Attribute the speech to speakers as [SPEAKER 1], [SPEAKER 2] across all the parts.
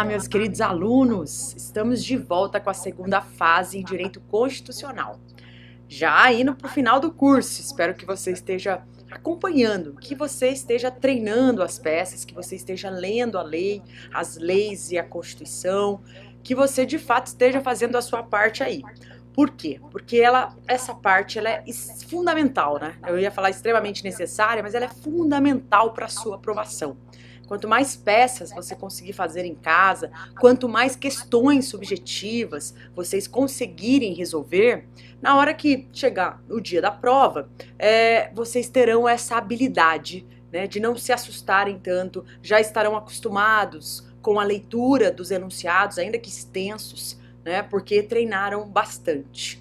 [SPEAKER 1] Olá, meus queridos alunos! Estamos de volta com a segunda fase em Direito Constitucional. Já indo para o final do curso, espero que você esteja acompanhando, que você esteja treinando as peças, que você esteja lendo a lei, as leis e a Constituição, que você de fato esteja fazendo a sua parte aí. Por quê? Porque essa parte é fundamental, né? Eu ia falar extremamente necessária, mas ela é fundamental para a sua aprovação. Quanto mais peças você conseguir fazer em casa, quanto mais questões subjetivas vocês conseguirem resolver, na hora que chegar o dia da prova, vocês terão essa habilidade, né, de não se assustarem tanto, já estarão acostumados com a leitura dos enunciados, ainda que extensos, né, porque treinaram bastante.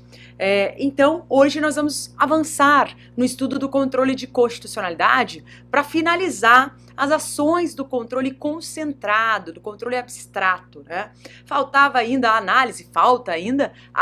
[SPEAKER 1] Então, hoje nós vamos avançar no estudo do controle de constitucionalidade para finalizar as ações do controle concentrado, do controle abstrato, né? Falta ainda a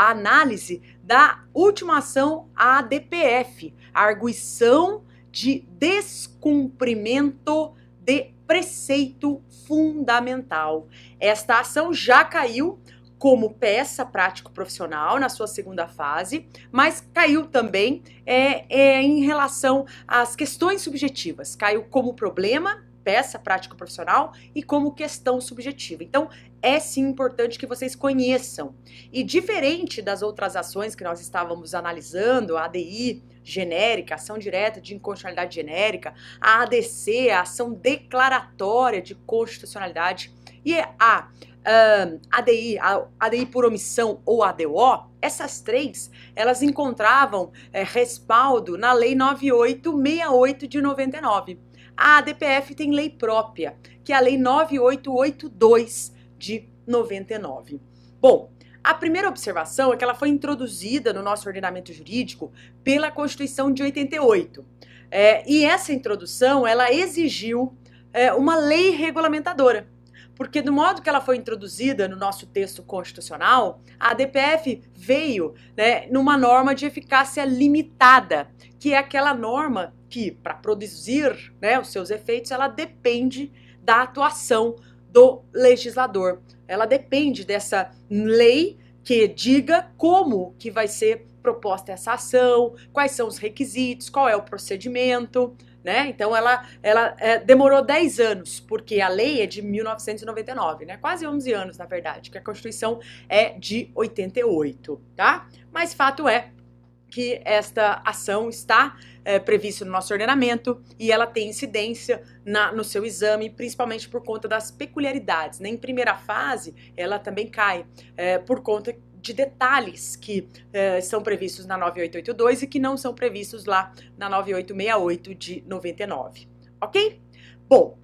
[SPEAKER 1] análise da última ação ADPF, a arguição de descumprimento de preceito fundamental. Esta ação já caiu como peça prático-profissional na sua segunda fase, mas caiu também em relação às questões subjetivas. Caiu como problema, peça prático-profissional, e como questão subjetiva. Então, é sim importante que vocês conheçam. E diferente das outras ações que nós estávamos analisando, a ADI genérica, ação direta de inconstitucionalidade genérica, a ADC, a ação declaratória de constitucionalidade, e a ADI por omissão ou ADO, essas três, elas encontravam respaldo na Lei 9868 de 99. A ADPF tem lei própria, que é a Lei 9882 de 99. Bom, a primeira observação é que ela foi introduzida no nosso ordenamento jurídico pela Constituição de 88. E essa introdução, ela exigiu uma lei regulamentadora. Porque do modo que ela foi introduzida no nosso texto constitucional, a ADPF veio, né, numa norma de eficácia limitada, que é aquela norma que, para produzir, né, os seus efeitos, ela depende da atuação do legislador. Ela depende dessa lei que diga como que vai ser proposta essa ação, quais são os requisitos, qual é o procedimento, né? Então ela demorou 10 anos, porque a lei é de 1999, né? Quase 11 anos, na verdade, que a Constituição é de 88, tá? Mas fato é que esta ação está prevista no nosso ordenamento e ela tem incidência no seu exame, principalmente por conta das peculiaridades, né? Em primeira fase, ela também cai por conta de detalhes que são previstos na 9882 e que não são previstos lá na 9868 de 99, ok? Bom,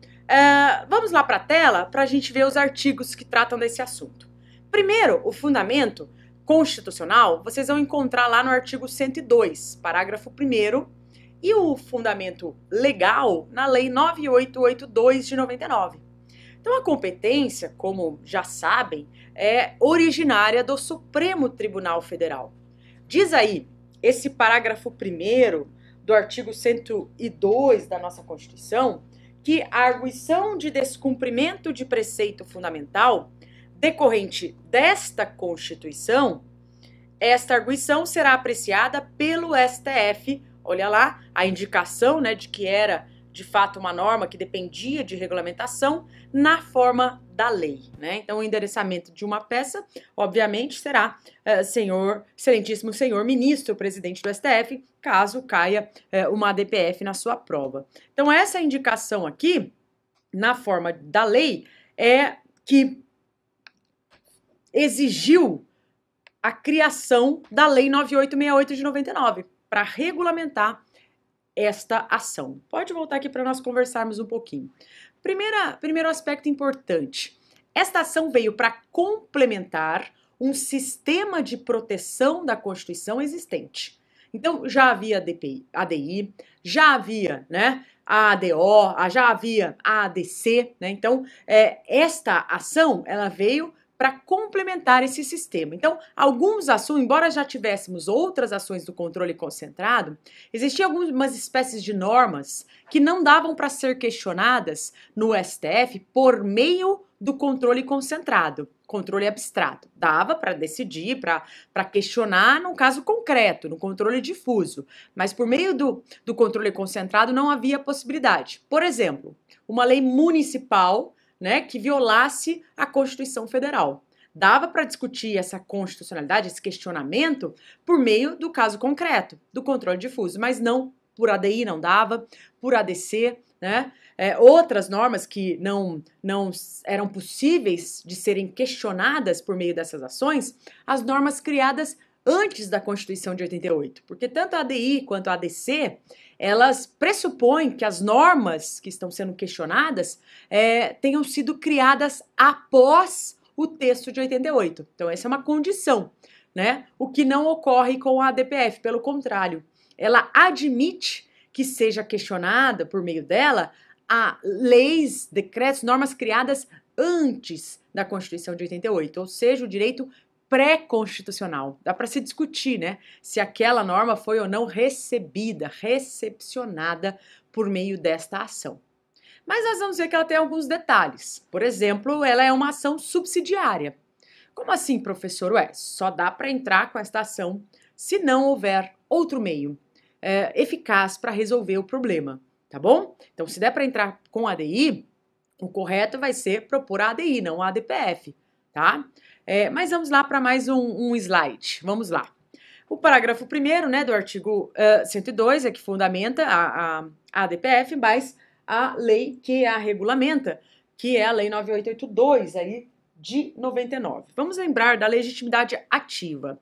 [SPEAKER 1] vamos lá para a tela para a gente ver os artigos que tratam desse assunto. Primeiro, o fundamento constitucional, vocês vão encontrar lá no artigo 102, parágrafo 1º, e o fundamento legal na Lei 9882 de 99. Então, a competência, como já sabem, é originária do Supremo Tribunal Federal. Diz aí, esse parágrafo 1º do artigo 102 da nossa Constituição, que a arguição de descumprimento de preceito fundamental decorrente desta Constituição, esta arguição será apreciada pelo STF, olha lá, a indicação, né, de que era de fato uma norma que dependia de regulamentação na forma da lei, né? Então, o endereçamento de uma peça, obviamente, será excelentíssimo senhor ministro, presidente do STF, caso caia uma ADPF na sua prova. Então, essa indicação aqui, na forma da lei, é que exigiu a criação da Lei 9868 de 99 para regulamentar esta ação. Pode voltar aqui para nós conversarmos um pouquinho. Primeiro aspecto importante. Esta ação veio para complementar um sistema de proteção da Constituição existente. Então, já havia ADI, já havia, né, a ADO, já havia a ADC, né? Então, esta ação, ela veio para complementar esse sistema. Então, alguns assuntos, embora já tivéssemos outras ações do controle concentrado, existiam algumas espécies de normas que não davam para ser questionadas no STF por meio do controle concentrado, controle abstrato. Dava para decidir, para questionar num caso concreto, no controle difuso, mas por meio do controle concentrado não havia possibilidade. Por exemplo, uma lei municipal, né, que violasse a Constituição Federal. Dava para discutir essa constitucionalidade, esse questionamento, por meio do caso concreto, do controle difuso, mas não por ADI, não dava, por ADC, né? Outras normas que não eram possíveis de serem questionadas por meio dessas ações, as normas criadas antes da Constituição de 88, porque tanto a ADI quanto a ADC, elas pressupõem que as normas que estão sendo questionadas tenham sido criadas após o texto de 88. Então, essa é uma condição, né? O que não ocorre com a ADPF, pelo contrário, ela admite que seja questionada por meio dela a leis, decretos, normas criadas antes da Constituição de 88, ou seja, o direito pré-constitucional. Dá para se discutir, né, se aquela norma foi ou não recebida, recepcionada por meio desta ação. Mas nós vamos ver que ela tem alguns detalhes. Por exemplo, ela é uma ação subsidiária. Como assim, professor? Só dá para entrar com esta ação se não houver outro meio eficaz para resolver o problema, tá bom? Então, se der para entrar com a ADI, o correto vai ser propor a ADI, não a ADPF, tá? Mas vamos lá para mais um slide. Vamos lá. O parágrafo 1º, né, do artigo 102 é que fundamenta a ADPF, mas a lei que a regulamenta, que é a Lei 9882 aí, de 99. Vamos lembrar da legitimidade ativa.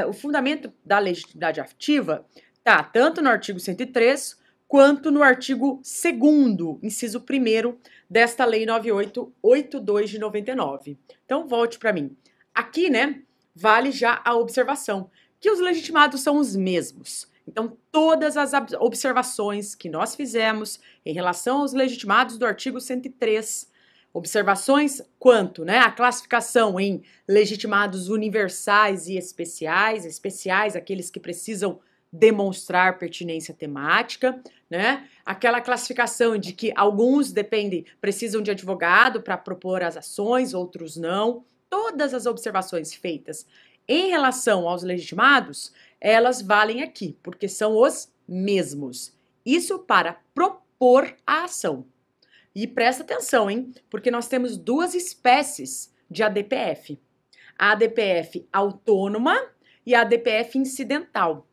[SPEAKER 1] O fundamento da legitimidade ativa está tanto no artigo 103 quanto no artigo 2º, inciso 1º, desta Lei 9882 de 99. Então, volte para mim. Aqui, né, vale já a observação, que os legitimados são os mesmos. Então, todas as observações que nós fizemos em relação aos legitimados do artigo 103, observações quanto, né, a classificação em legitimados universais e especiais, aqueles que precisam demonstrar pertinência temática, né? Aquela classificação de que alguns precisam de advogado para propor as ações, outros não. Todas as observações feitas em relação aos legitimados, elas valem aqui, porque são os mesmos. Isso para propor a ação. E presta atenção, hein? Porque nós temos duas espécies de ADPF. A ADPF autônoma e a ADPF incidental.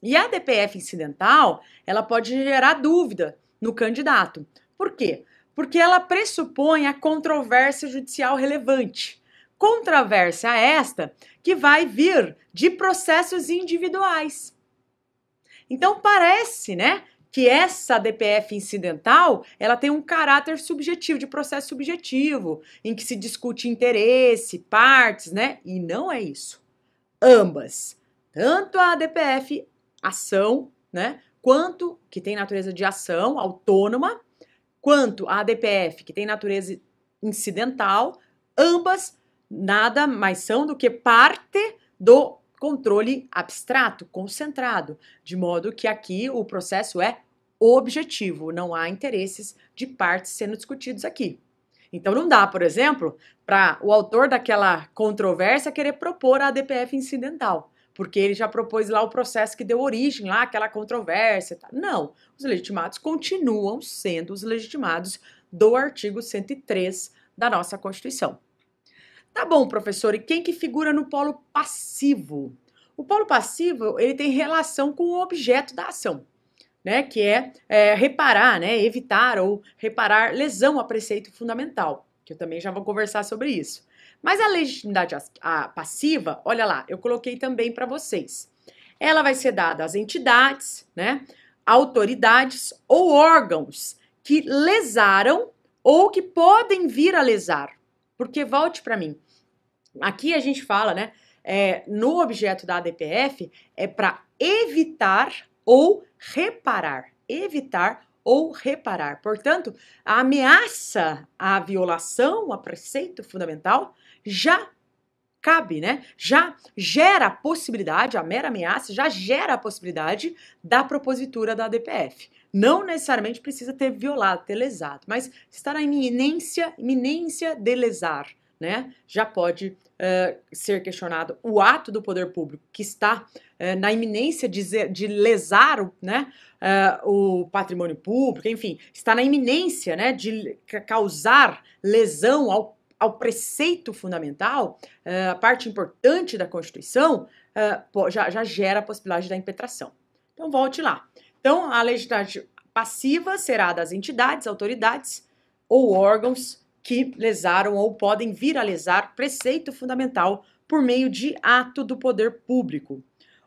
[SPEAKER 1] E a ADPF incidental, ela pode gerar dúvida no candidato. Por quê? Porque ela pressupõe a controvérsia judicial relevante. Controvérsia esta que vai vir de processos individuais. Então, parece, né, que essa ADPF incidental, ela tem um caráter subjetivo, de processo subjetivo, em que se discute interesse, partes, né? E não é isso. Ambas, tanto a ADPF ação, né, quanto que tem natureza de ação autônoma, quanto a ADPF que tem natureza incidental, ambas nada mais são do que parte do controle abstrato, concentrado, de modo que aqui o processo é objetivo, não há interesses de partes sendo discutidos aqui. Então não dá, por exemplo, para o autor daquela controvérsia querer propor a ADPF incidental, porque ele já propôs lá o processo que deu origem lá àquela controvérsia. Tá? Não, os legitimados continuam sendo os legitimados do artigo 103 da nossa Constituição. Tá bom, professor, e quem que figura no polo passivo? O polo passivo, ele tem relação com o objeto da ação, né, que é reparar, né, evitar ou reparar lesão a preceito fundamental, que eu também já vou conversar sobre isso. Mas a legitimidade passiva, olha lá, eu coloquei também para vocês. Ela vai ser dada às entidades, né, autoridades ou órgãos que lesaram ou que podem vir a lesar. Porque, volte para mim, aqui a gente fala, né, no objeto da ADPF, é para evitar ou reparar. Evitar ou reparar. Portanto, a ameaça à violação, a preceito fundamental, já cabe, né? Já gera a possibilidade, a mera ameaça já gera a possibilidade da propositura da ADPF. Não necessariamente precisa ter violado, ter lesado, mas está na iminência de lesar, né? Já pode ser questionado o ato do poder público que está na iminência de lesar, né, o patrimônio público, enfim, está na iminência, né, de causar lesão ao preceito fundamental, a parte importante da Constituição, já gera a possibilidade da impetração. Então, volte lá. Então, a legitimidade passiva será das entidades, autoridades ou órgãos que lesaram ou podem vir a lesar preceito fundamental por meio de ato do poder público,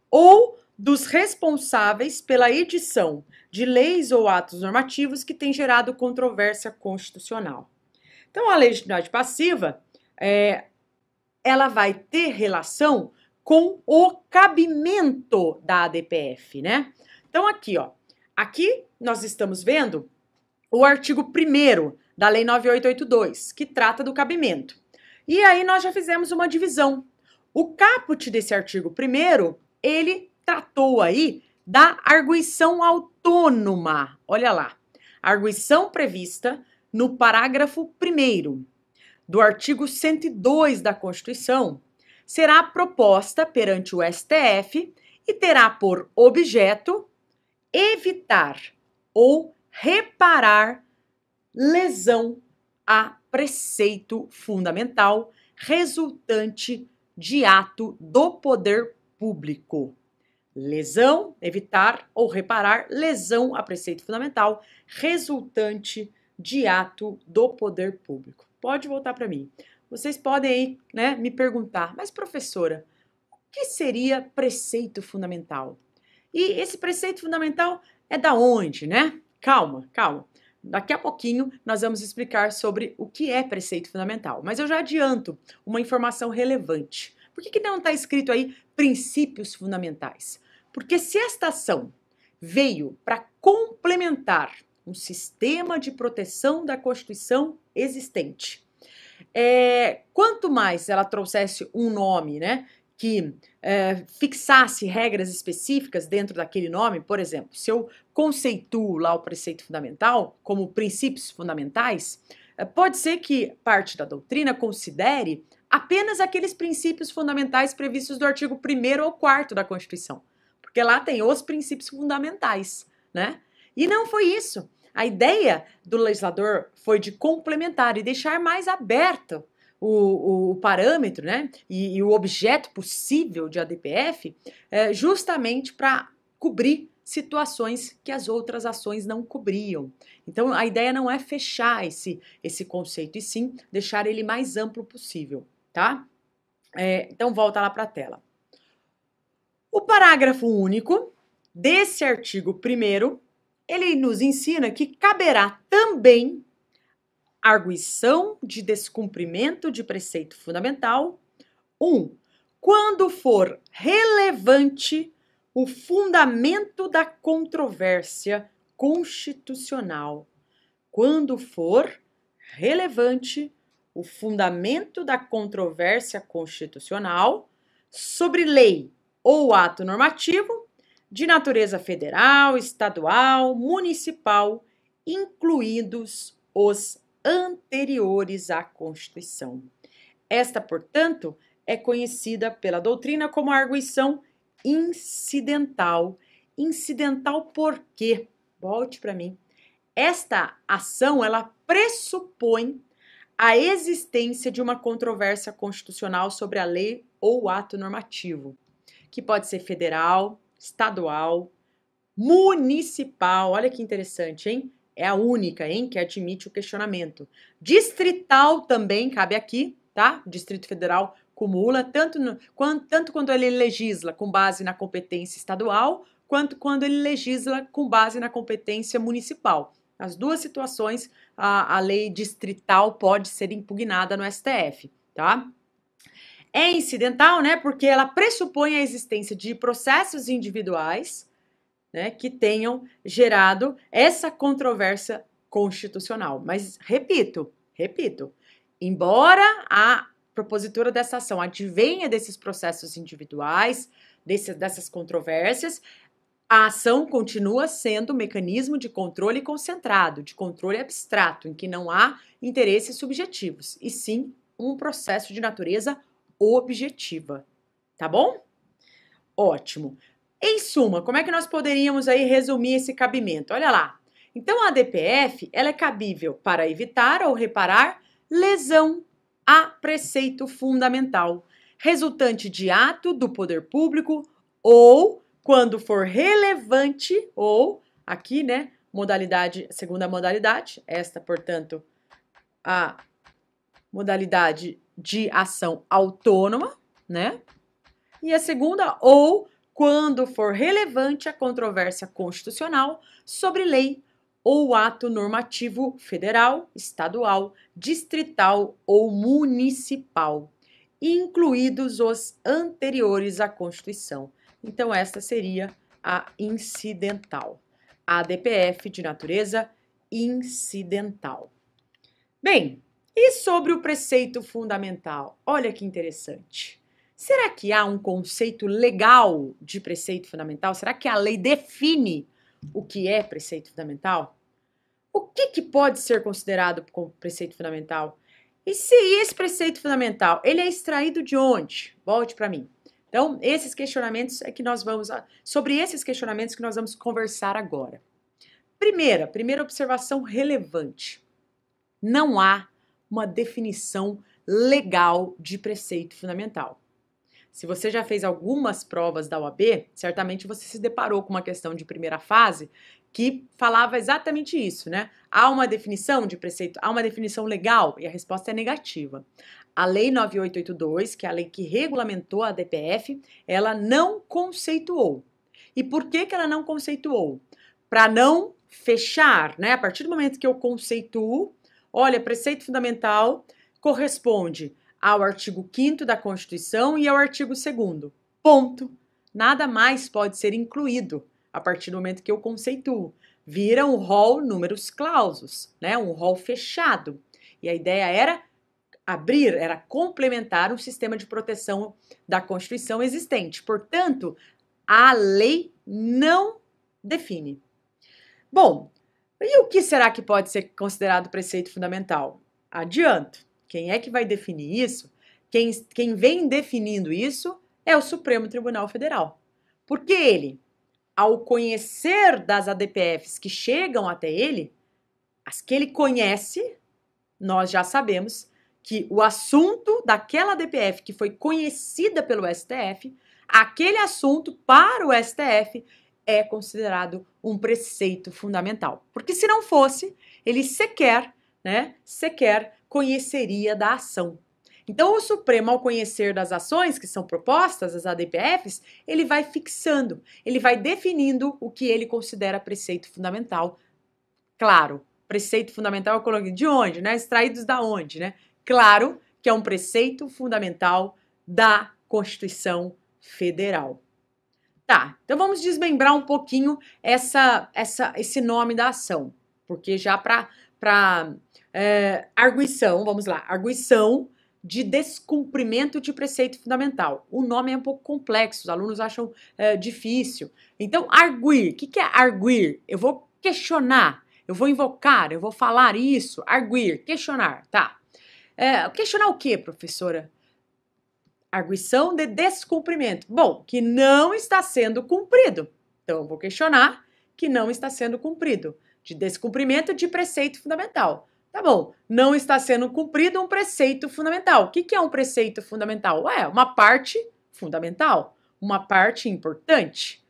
[SPEAKER 1] ou dos responsáveis pela edição de leis ou atos normativos que têm gerado controvérsia constitucional. Então, a legitimidade passiva, ela vai ter relação com o cabimento da ADPF, né? Então, aqui nós estamos vendo o artigo 1º da Lei 9882, que trata do cabimento. E aí nós já fizemos uma divisão. O caput desse artigo 1º, ele tratou aí da arguição autônoma. Olha lá, arguição prevista no parágrafo 1º do artigo 102 da Constituição será proposta perante o STF e terá por objeto evitar ou reparar lesão a preceito fundamental resultante de ato do poder público. Lesão, evitar ou reparar lesão a preceito fundamental resultante de ato do poder público. Pode voltar para mim. Vocês podem aí, né, me perguntar, mas professora, o que seria preceito fundamental? E esse preceito fundamental é da onde, né? Calma. Daqui a pouquinho nós vamos explicar sobre o que é preceito fundamental. Mas eu já adianto uma informação relevante. Por que não está escrito aí princípios fundamentais? Porque se esta ação veio para complementar um sistema de proteção da Constituição existente, quanto mais ela trouxesse um nome, né, que fixasse regras específicas dentro daquele nome, por exemplo, se eu conceituo lá o preceito fundamental como princípios fundamentais, pode ser que parte da doutrina considere apenas aqueles princípios fundamentais previstos do artigo 1º ou 4º da Constituição, porque lá tem os princípios fundamentais, né? E não foi isso. A ideia do legislador foi de complementar e deixar mais aberto o parâmetro, né, e o objeto possível de ADPF, justamente para cobrir situações que as outras ações não cobriam. Então, a ideia não é fechar esse conceito, e sim deixar ele mais amplo possível, tá? Então, volta lá para a tela. O parágrafo único desse artigo 1º, ele nos ensina que caberá também arguição de descumprimento de preceito fundamental. 1. Quando for relevante o fundamento da controvérsia constitucional. Quando for relevante o fundamento da controvérsia constitucional sobre lei ou ato normativo de natureza federal, estadual, municipal, incluídos os anteriores à Constituição. Esta, portanto, é conhecida pela doutrina como arguição incidental. Incidental por quê? Volte para mim. Esta ação, ela pressupõe a existência de uma controvérsia constitucional sobre a lei ou ato normativo, que pode ser federal, estadual, municipal. Olha que interessante, hein? É a única, hein, que admite o questionamento. Distrital também cabe aqui, tá? O Distrito Federal cumula, tanto quando ele legisla com base na competência estadual, quanto quando ele legisla com base na competência municipal. Nas duas situações, a lei distrital pode ser impugnada no STF, tá? É incidental, né, porque ela pressupõe a existência de processos individuais, né, que tenham gerado essa controvérsia constitucional. Mas, repito, embora a propositora dessa ação advenha desses processos individuais, dessas controvérsias, a ação continua sendo um mecanismo de controle concentrado, de controle abstrato, em que não há interesses subjetivos, e sim um processo de natureza objetiva. Tá bom? Ótimo. Em suma, como é que nós poderíamos aí resumir esse cabimento? Olha lá. Então, a ADPF, ela é cabível para evitar ou reparar lesão a preceito fundamental, resultante de ato do poder público ou quando for relevante, ou aqui, né, segunda modalidade, esta, portanto, a modalidade de ação autônoma, né? E a segunda, ou quando for relevante a controvérsia constitucional sobre lei ou ato normativo federal, estadual, distrital ou municipal, incluídos os anteriores à Constituição. Então, esta seria a incidental. A ADPF de natureza incidental. Bem, e sobre o preceito fundamental? Olha que interessante. Será que há um conceito legal de preceito fundamental? Será que a lei define o que é preceito fundamental? O que pode ser considerado como preceito fundamental? E se esse preceito fundamental, ele é extraído de onde? Volte para mim. Então, esses questionamentos é que nós vamos, sobre esses questionamentos que nós vamos conversar agora. Primeira observação relevante. Não há uma definição legal de preceito fundamental. Se você já fez algumas provas da OAB, certamente você se deparou com uma questão de primeira fase que falava exatamente isso, né? Há uma definição de preceito, há uma definição legal? E a resposta é negativa. A Lei 9882, que é a lei que regulamentou a ADPF, ela não conceituou. E por que ela não conceituou? Para não fechar, né? A partir do momento que eu conceituo, olha, preceito fundamental corresponde ao artigo 5º da Constituição e ao artigo 2º. Ponto. Nada mais pode ser incluído a partir do momento que eu conceituo. Vira um rol números clausus, né? Um rol fechado. E a ideia era abrir, era complementar um sistema de proteção da Constituição existente. Portanto, a lei não define. Bom, e o que será que pode ser considerado preceito fundamental? Adianto. Quem é que vai definir isso? Quem vem definindo isso é o Supremo Tribunal Federal. Porque ele, ao conhecer das ADPFs que chegam até ele, as que ele conhece, nós já sabemos que o assunto daquela ADPF que foi conhecida pelo STF, aquele assunto para o STF é considerado um preceito fundamental. Porque se não fosse, ele sequer conheceria da ação. Então, o Supremo, ao conhecer das ações que são propostas, as ADPFs, ele vai fixando, ele vai definindo o que ele considera preceito fundamental. Claro, preceito fundamental eu coloquei de onde, né? Extraídos da onde, né? Claro que é um preceito fundamental da Constituição Federal. Tá, então vamos desmembrar um pouquinho esse nome da ação, porque já para arguição, vamos lá, arguição de descumprimento de preceito fundamental. O nome é um pouco complexo, os alunos acham difícil. Então, arguir, o que é arguir? Eu vou questionar, eu vou invocar, eu vou falar isso, arguir, questionar, tá. Questionar o quê, professora? Arguição de descumprimento. Bom, que não está sendo cumprido. Então, eu vou questionar que não está sendo cumprido. De descumprimento de preceito fundamental. Tá bom, não está sendo cumprido um preceito fundamental. O que é um preceito fundamental? Uma parte fundamental, uma parte importante.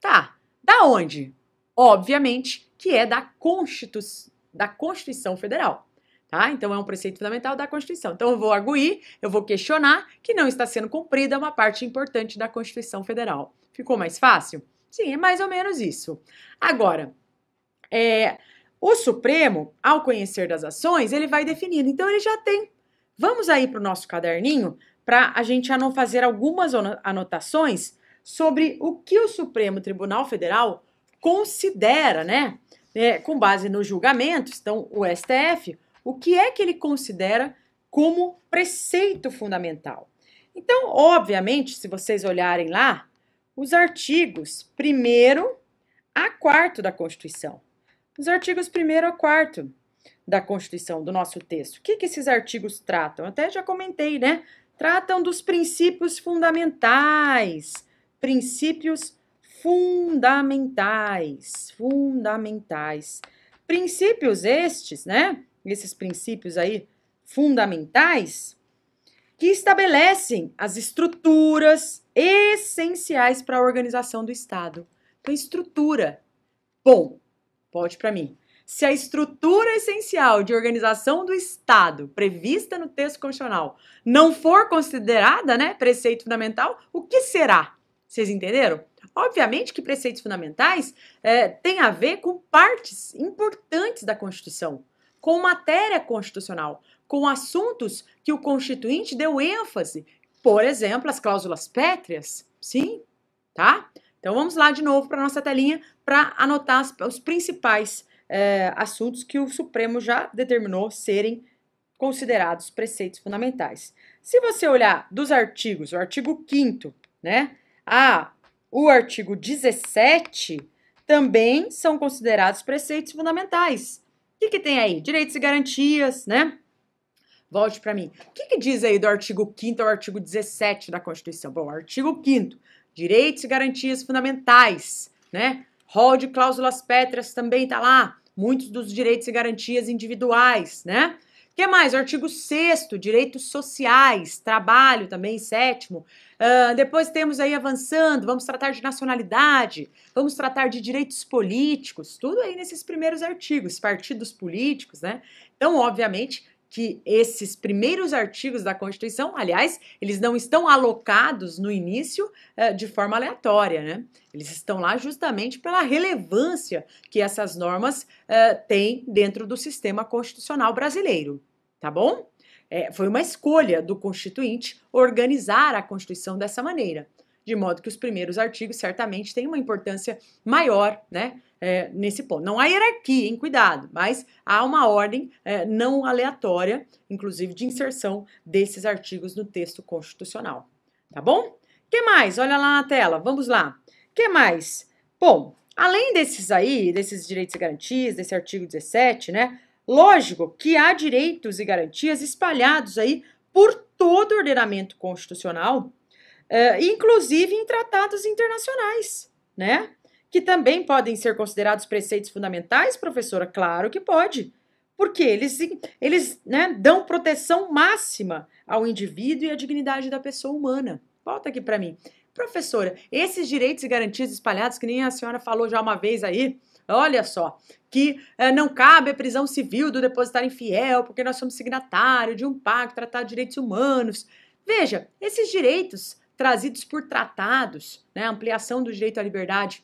[SPEAKER 1] Tá, da onde? Obviamente que é da Constituição Federal. Tá? Então, é um preceito fundamental da Constituição. Então, eu vou arguir, eu vou questionar que não está sendo cumprida uma parte importante da Constituição Federal. Ficou mais fácil? Sim, é mais ou menos isso. Agora, o Supremo, ao conhecer das ações, ele vai definindo. Então, ele já tem. Vamos aí para o nosso caderninho para a gente fazer algumas anotações sobre o que o Supremo Tribunal Federal considera, né? Com base nos julgamentos, então, o STF, o que é que ele considera como preceito fundamental. Então, obviamente, se vocês olharem lá, os artigos 1º a 4º da Constituição. Os artigos 1º a 4º da Constituição, do nosso texto. O que esses artigos tratam? Eu até já comentei, né? Tratam dos princípios fundamentais. Princípios fundamentais. Fundamentais. Princípios estes, né? Esses princípios aí fundamentais que estabelecem as estruturas essenciais para a organização do Estado. Então, estrutura. Bom, volte para mim. Se a estrutura essencial de organização do Estado prevista no texto constitucional não for considerada, né, preceito fundamental, o que será? Vocês entenderam? Obviamente que preceitos fundamentais têm a ver com partes importantes da Constituição, com matéria constitucional, com assuntos que o Constituinte deu ênfase. Por exemplo, as cláusulas pétreas. Sim, tá? Então vamos lá de novo para a nossa telinha para anotar os principais assuntos que o Supremo já determinou serem considerados preceitos fundamentais. Se você olhar dos artigos, o artigo 5º, né, o artigo 17, também são considerados preceitos fundamentais. O que tem aí? Direitos e garantias, né? Volte para mim. O que diz aí do artigo 5º ao artigo 17 da Constituição? Bom, artigo 5º, direitos e garantias fundamentais, né? Rol de cláusulas pétreas também está lá. Muitos dos direitos e garantias individuais, né? O que mais? O artigo 6º, direitos sociais, trabalho também, 7º. Depois temos aí avançando, vamos tratar de nacionalidade, vamos tratar de direitos políticos, tudo aí nesses primeiros artigos, partidos políticos, né? Então, obviamente, que esses primeiros artigos da Constituição, aliás, eles não estão alocados no início de forma aleatória, né? Eles estão lá justamente pela relevância que essas normas têm dentro do sistema constitucional brasileiro, tá bom? Foi uma escolha do Constituinte organizar a Constituição dessa maneira, de modo que os primeiros artigos certamente têm uma importância maior, né? Nesse ponto. Não há hierarquia, hein? Cuidado, mas há uma ordem não aleatória, inclusive de inserção desses artigos no texto constitucional. Tá bom? O que mais? Olha lá na tela, vamos lá. O que mais? Bom, além desses aí, desses direitos e garantias, desse artigo 17, né? Lógico que há direitos e garantias espalhados aí por todo o ordenamento constitucional, inclusive em tratados internacionais, né? Que também podem ser considerados preceitos fundamentais, professora? Claro que pode, porque eles né, dão proteção máxima ao indivíduo e à dignidade da pessoa humana. Volta aqui para mim. Professora, esses direitos e garantias espalhados, que nem a senhora falou já uma vez aí, olha só, que não cabe a prisão civil do depositário infiel, porque nós somos signatários de um pacto, tratado de direitos humanos. Veja, esses direitos trazidos por tratados, né, ampliação do direito à liberdade,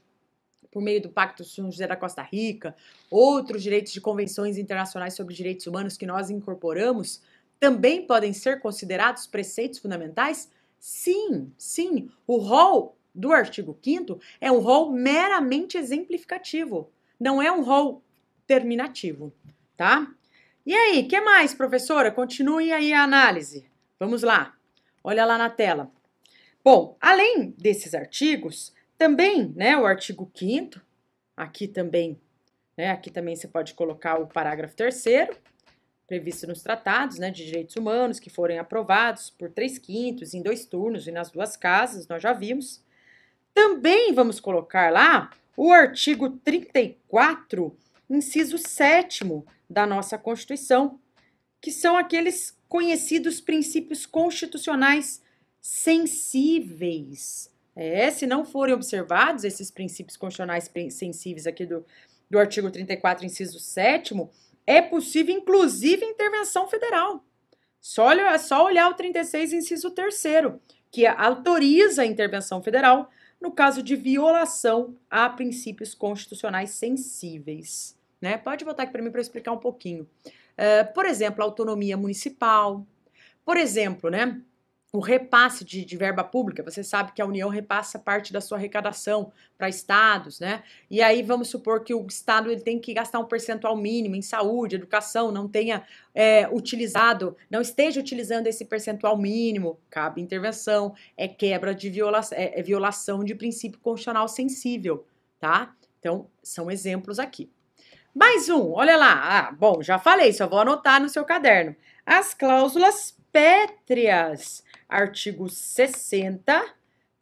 [SPEAKER 1] por meio do Pacto São José da Costa Rica, outros direitos de convenções internacionais sobre direitos humanos que nós incorporamos, também podem ser considerados preceitos fundamentais? Sim, sim. O rol do artigo 5º é um rol meramente exemplificativo, não é um rol terminativo, tá? E aí, o que mais, professora? Continue aí a análise. Vamos lá. Olha lá na tela. Bom, além desses artigos, também, né, o artigo 5º, aqui também você pode colocar o parágrafo 3º, previsto nos tratados, né, de direitos humanos que forem aprovados por 3/5 em 2 turnos e nas 2 casas, nós já vimos. Também vamos colocar lá o artigo 34, inciso 7º da nossa Constituição, que são aqueles conhecidos princípios constitucionais sensíveis. Se não forem observados esses princípios constitucionais sensíveis aqui do artigo 34, inciso 7º, é possível, inclusive, intervenção federal. Só olhar o 36, inciso 3º, que autoriza a intervenção federal no caso de violação a princípios constitucionais sensíveis. Né? Pode voltar aqui para mim para explicar um pouquinho. Por exemplo, a autonomia municipal. Por exemplo, né? o repasse de verba pública, você sabe que a União repassa parte da sua arrecadação para estados, né? E aí vamos supor que o estado ele tem que gastar um percentual mínimo em saúde, educação, não tenha não esteja utilizando esse percentual mínimo, cabe intervenção, é quebra de violação, é violação de princípio constitucional sensível, tá? Então, são exemplos aqui. Mais um, olha lá. Bom, já falei, só vou anotar no seu caderno. As cláusulas pétreas. Artigo 60,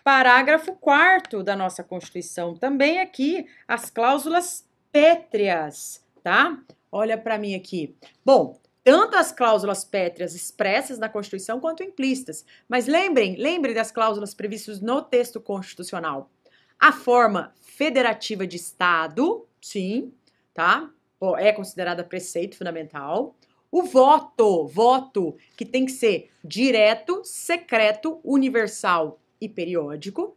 [SPEAKER 1] parágrafo 4º da nossa Constituição. Também aqui as cláusulas pétreas, tá? Olha para mim aqui. Bom, tanto as cláusulas pétreas expressas na Constituição quanto implícitas. Mas lembre das cláusulas previstas no texto constitucional. A forma federativa de Estado, sim, tá? É considerada preceito fundamental. O voto que tem que ser direto, secreto, universal e periódico.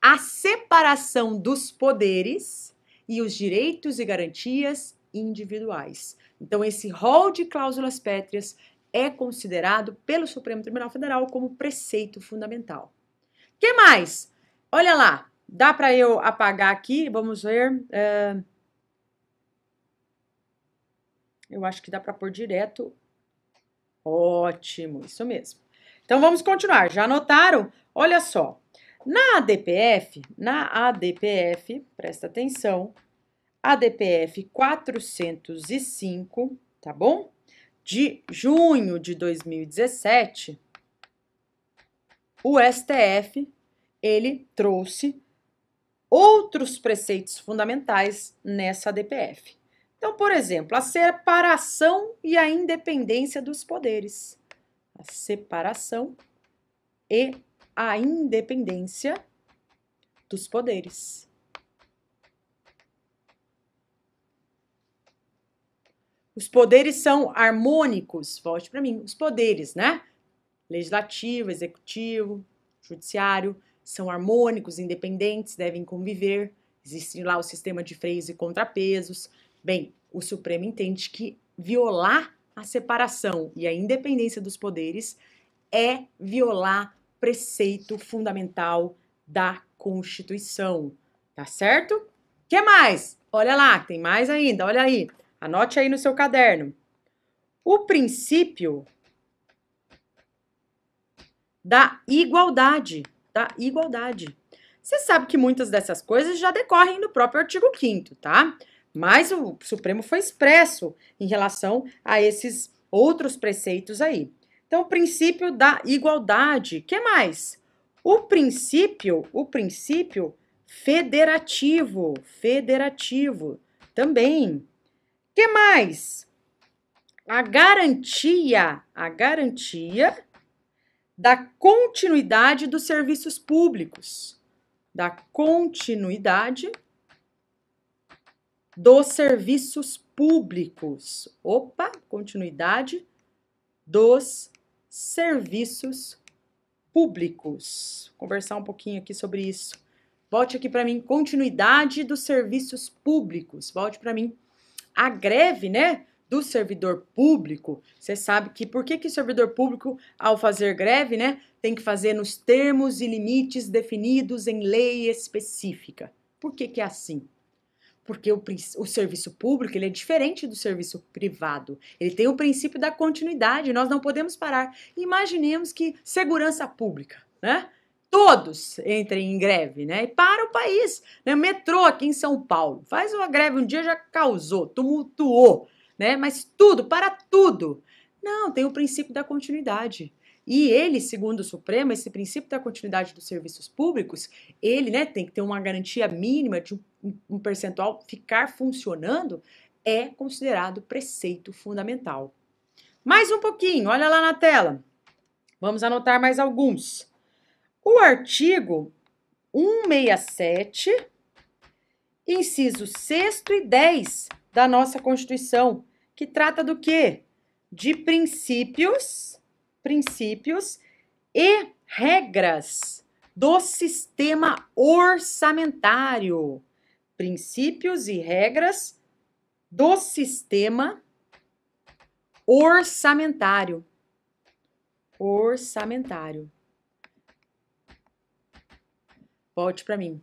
[SPEAKER 1] A separação dos poderes e os direitos e garantias individuais. Então, esse rol de cláusulas pétreas é considerado pelo Supremo Tribunal Federal como preceito fundamental. O que mais? Olha lá, dá para eu apagar aqui, vamos ver... Eu acho que dá para pôr direto. Ótimo, isso mesmo. Então, vamos continuar. Já anotaram? Olha só. Na ADPF, presta atenção, ADPF 405, tá bom? De junho de 2017, o STF, ele trouxe outros preceitos fundamentais nessa ADPF. Então, por exemplo, a separação e a independência dos poderes. A separação e a independência dos poderes. Os poderes são harmônicos, volte para mim, os poderes, né? Legislativo, executivo, judiciário, são harmônicos, independentes, devem conviver. Existe lá o sistema de freios e contrapesos. Bem, o Supremo entende que violar a separação e a independência dos poderes é violar preceito fundamental da Constituição, tá certo? O que mais? Olha lá, tem mais ainda, olha aí. Anote aí no seu caderno. O princípio da igualdade, Você sabe que muitas dessas coisas já decorrem no próprio artigo 5º, tá? Mas o Supremo foi expresso em relação a esses outros preceitos aí. Então, o princípio da igualdade. O que mais? O princípio federativo também. O que mais? A garantia da continuidade dos serviços públicos. Da continuidade dos serviços públicos. Opa, continuidade dos serviços públicos. Vou conversar um pouquinho aqui sobre isso. Volte aqui para mim, continuidade dos serviços públicos. Volte para mim. A greve, né, do servidor público, você sabe que por que o servidor público, ao fazer greve, né, tem que fazer nos termos e limites definidos em lei específica. Por que é assim? Porque o serviço público ele é diferente do serviço privado. Ele tem o princípio da continuidade, nós não podemos parar. Imaginemos que segurança pública, né? Todos entrem em greve, né? E para o país, né? Metrô aqui em São Paulo, faz uma greve um dia, já causou, tumultuou, né? Mas tudo, para tudo. Não, tem o princípio da continuidade. E ele, segundo o Supremo, esse princípio da continuidade dos serviços públicos, ele, né, tem que ter uma garantia mínima de um percentual ficar funcionando, é considerado preceito fundamental. Mais um pouquinho, olha lá na tela. Vamos anotar mais alguns. O artigo 167, incisos 6º e 10 da nossa Constituição, que trata do quê? De princípios e regras do sistema orçamentário. Princípios e regras do sistema orçamentário. orçamentário. Volte para mim.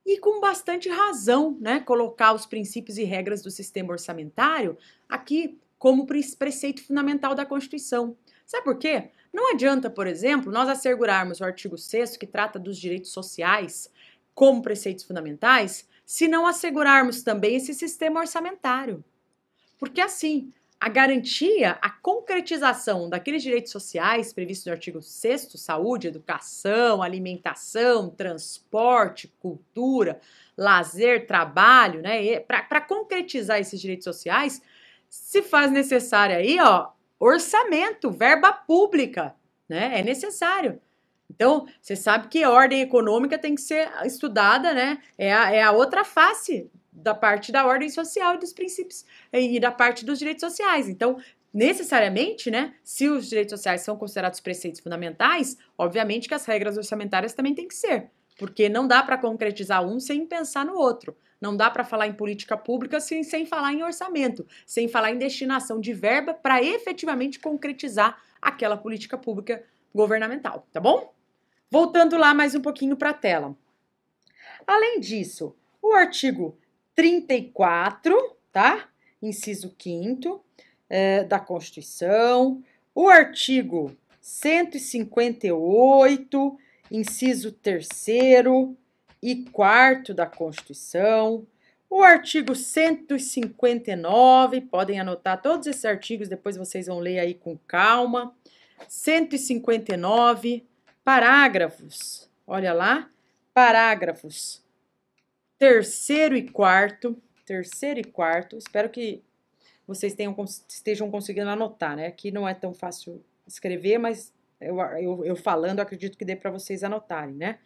[SPEAKER 1] E com bastante razão, né? Colocar os princípios e regras do sistema orçamentário aqui como preceito fundamental da Constituição. Sabe por quê? Não adianta, por exemplo, nós assegurarmos o artigo 6º, que trata dos direitos sociais, como preceitos fundamentais, se não assegurarmos também esse sistema orçamentário. Porque assim, a garantia, a concretização daqueles direitos sociais previstos no artigo 6º, saúde, educação, alimentação, transporte, cultura, lazer, trabalho, né? Para concretizar esses direitos sociais, se faz necessário aí, ó, orçamento, verba pública, né? É necessário. Então, você sabe que a ordem econômica tem que ser estudada, né? É a outra face da parte da ordem social e dos princípios e da parte dos direitos sociais. Então, necessariamente, né, se os direitos sociais são considerados preceitos fundamentais, obviamente que as regras orçamentárias também têm que ser, porque não dá para concretizar um sem pensar no outro. Não dá para falar em política pública sem falar em orçamento, sem falar em destinação de verba para efetivamente concretizar aquela política pública governamental, tá bom? Voltando lá mais um pouquinho para a tela. Além disso, o artigo 34, tá? Inciso 5º da Constituição, o artigo 158, inciso 3º e 4º da Constituição, o artigo 159, podem anotar todos esses artigos, depois vocês vão ler aí com calma. 159, parágrafos, olha lá, parágrafos 3º e 4º, espero que vocês estejam conseguindo anotar, né? Aqui não é tão fácil escrever, mas eu falando, acredito que dê para vocês anotarem, né?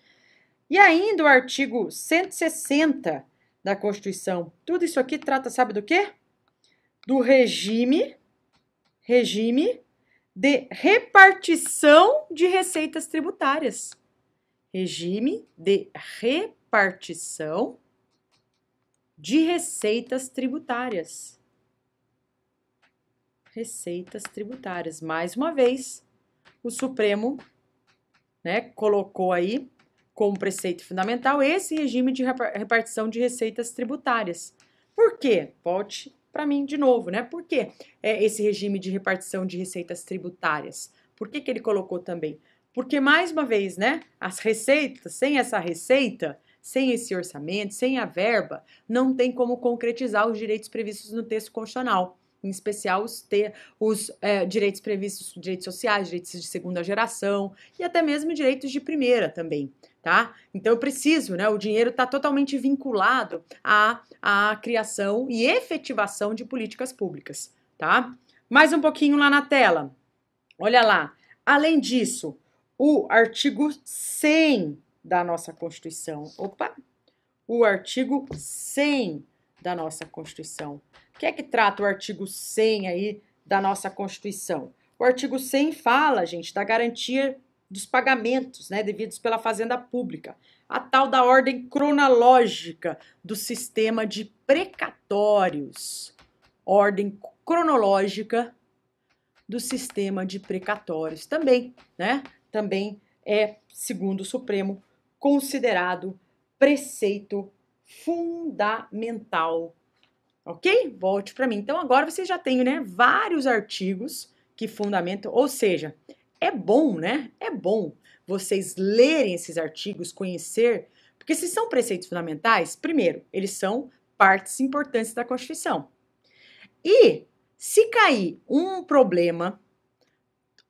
[SPEAKER 1] E ainda o artigo 160 da Constituição, tudo isso aqui trata, sabe do quê? Do regime de repartição de receitas tributárias. Regime de repartição de receitas tributárias. Receitas tributárias. Mais uma vez, o Supremo, né, colocou aí como preceito fundamental esse regime de repartição de receitas tributárias. Por quê? Volte para mim de novo, né? Por que esse regime de repartição de receitas tributárias? Por que ele colocou também? Porque, mais uma vez, né? As receitas, sem essa receita, sem esse orçamento, sem a verba, não tem como concretizar os direitos previstos no texto constitucional. Em especial os direitos previstos, direitos sociais, direitos de segunda geração e até mesmo direitos de primeira também, tá? Então eu preciso, né? O dinheiro está totalmente vinculado à criação e efetivação de políticas públicas, tá? Mais um pouquinho lá na tela. Olha lá. Além disso, o artigo 100 da nossa Constituição. Opa! O artigo 100 da nossa Constituição. O que é que trata o artigo 100 aí da nossa Constituição? O artigo 100 fala, gente, da garantia dos pagamentos, né, devidos pela Fazenda Pública, a tal da ordem cronológica do sistema de precatórios. Ordem cronológica do sistema de precatórios também, né? Também é, segundo o Supremo, considerado preceito fundamental. Ok? Volte para mim. Então, agora vocês já têm, né, vários artigos que fundamentam, ou seja, é bom, né? É bom vocês lerem esses artigos, conhecer, porque se são preceitos fundamentais, primeiro, eles são partes importantes da Constituição. E se cair um problema,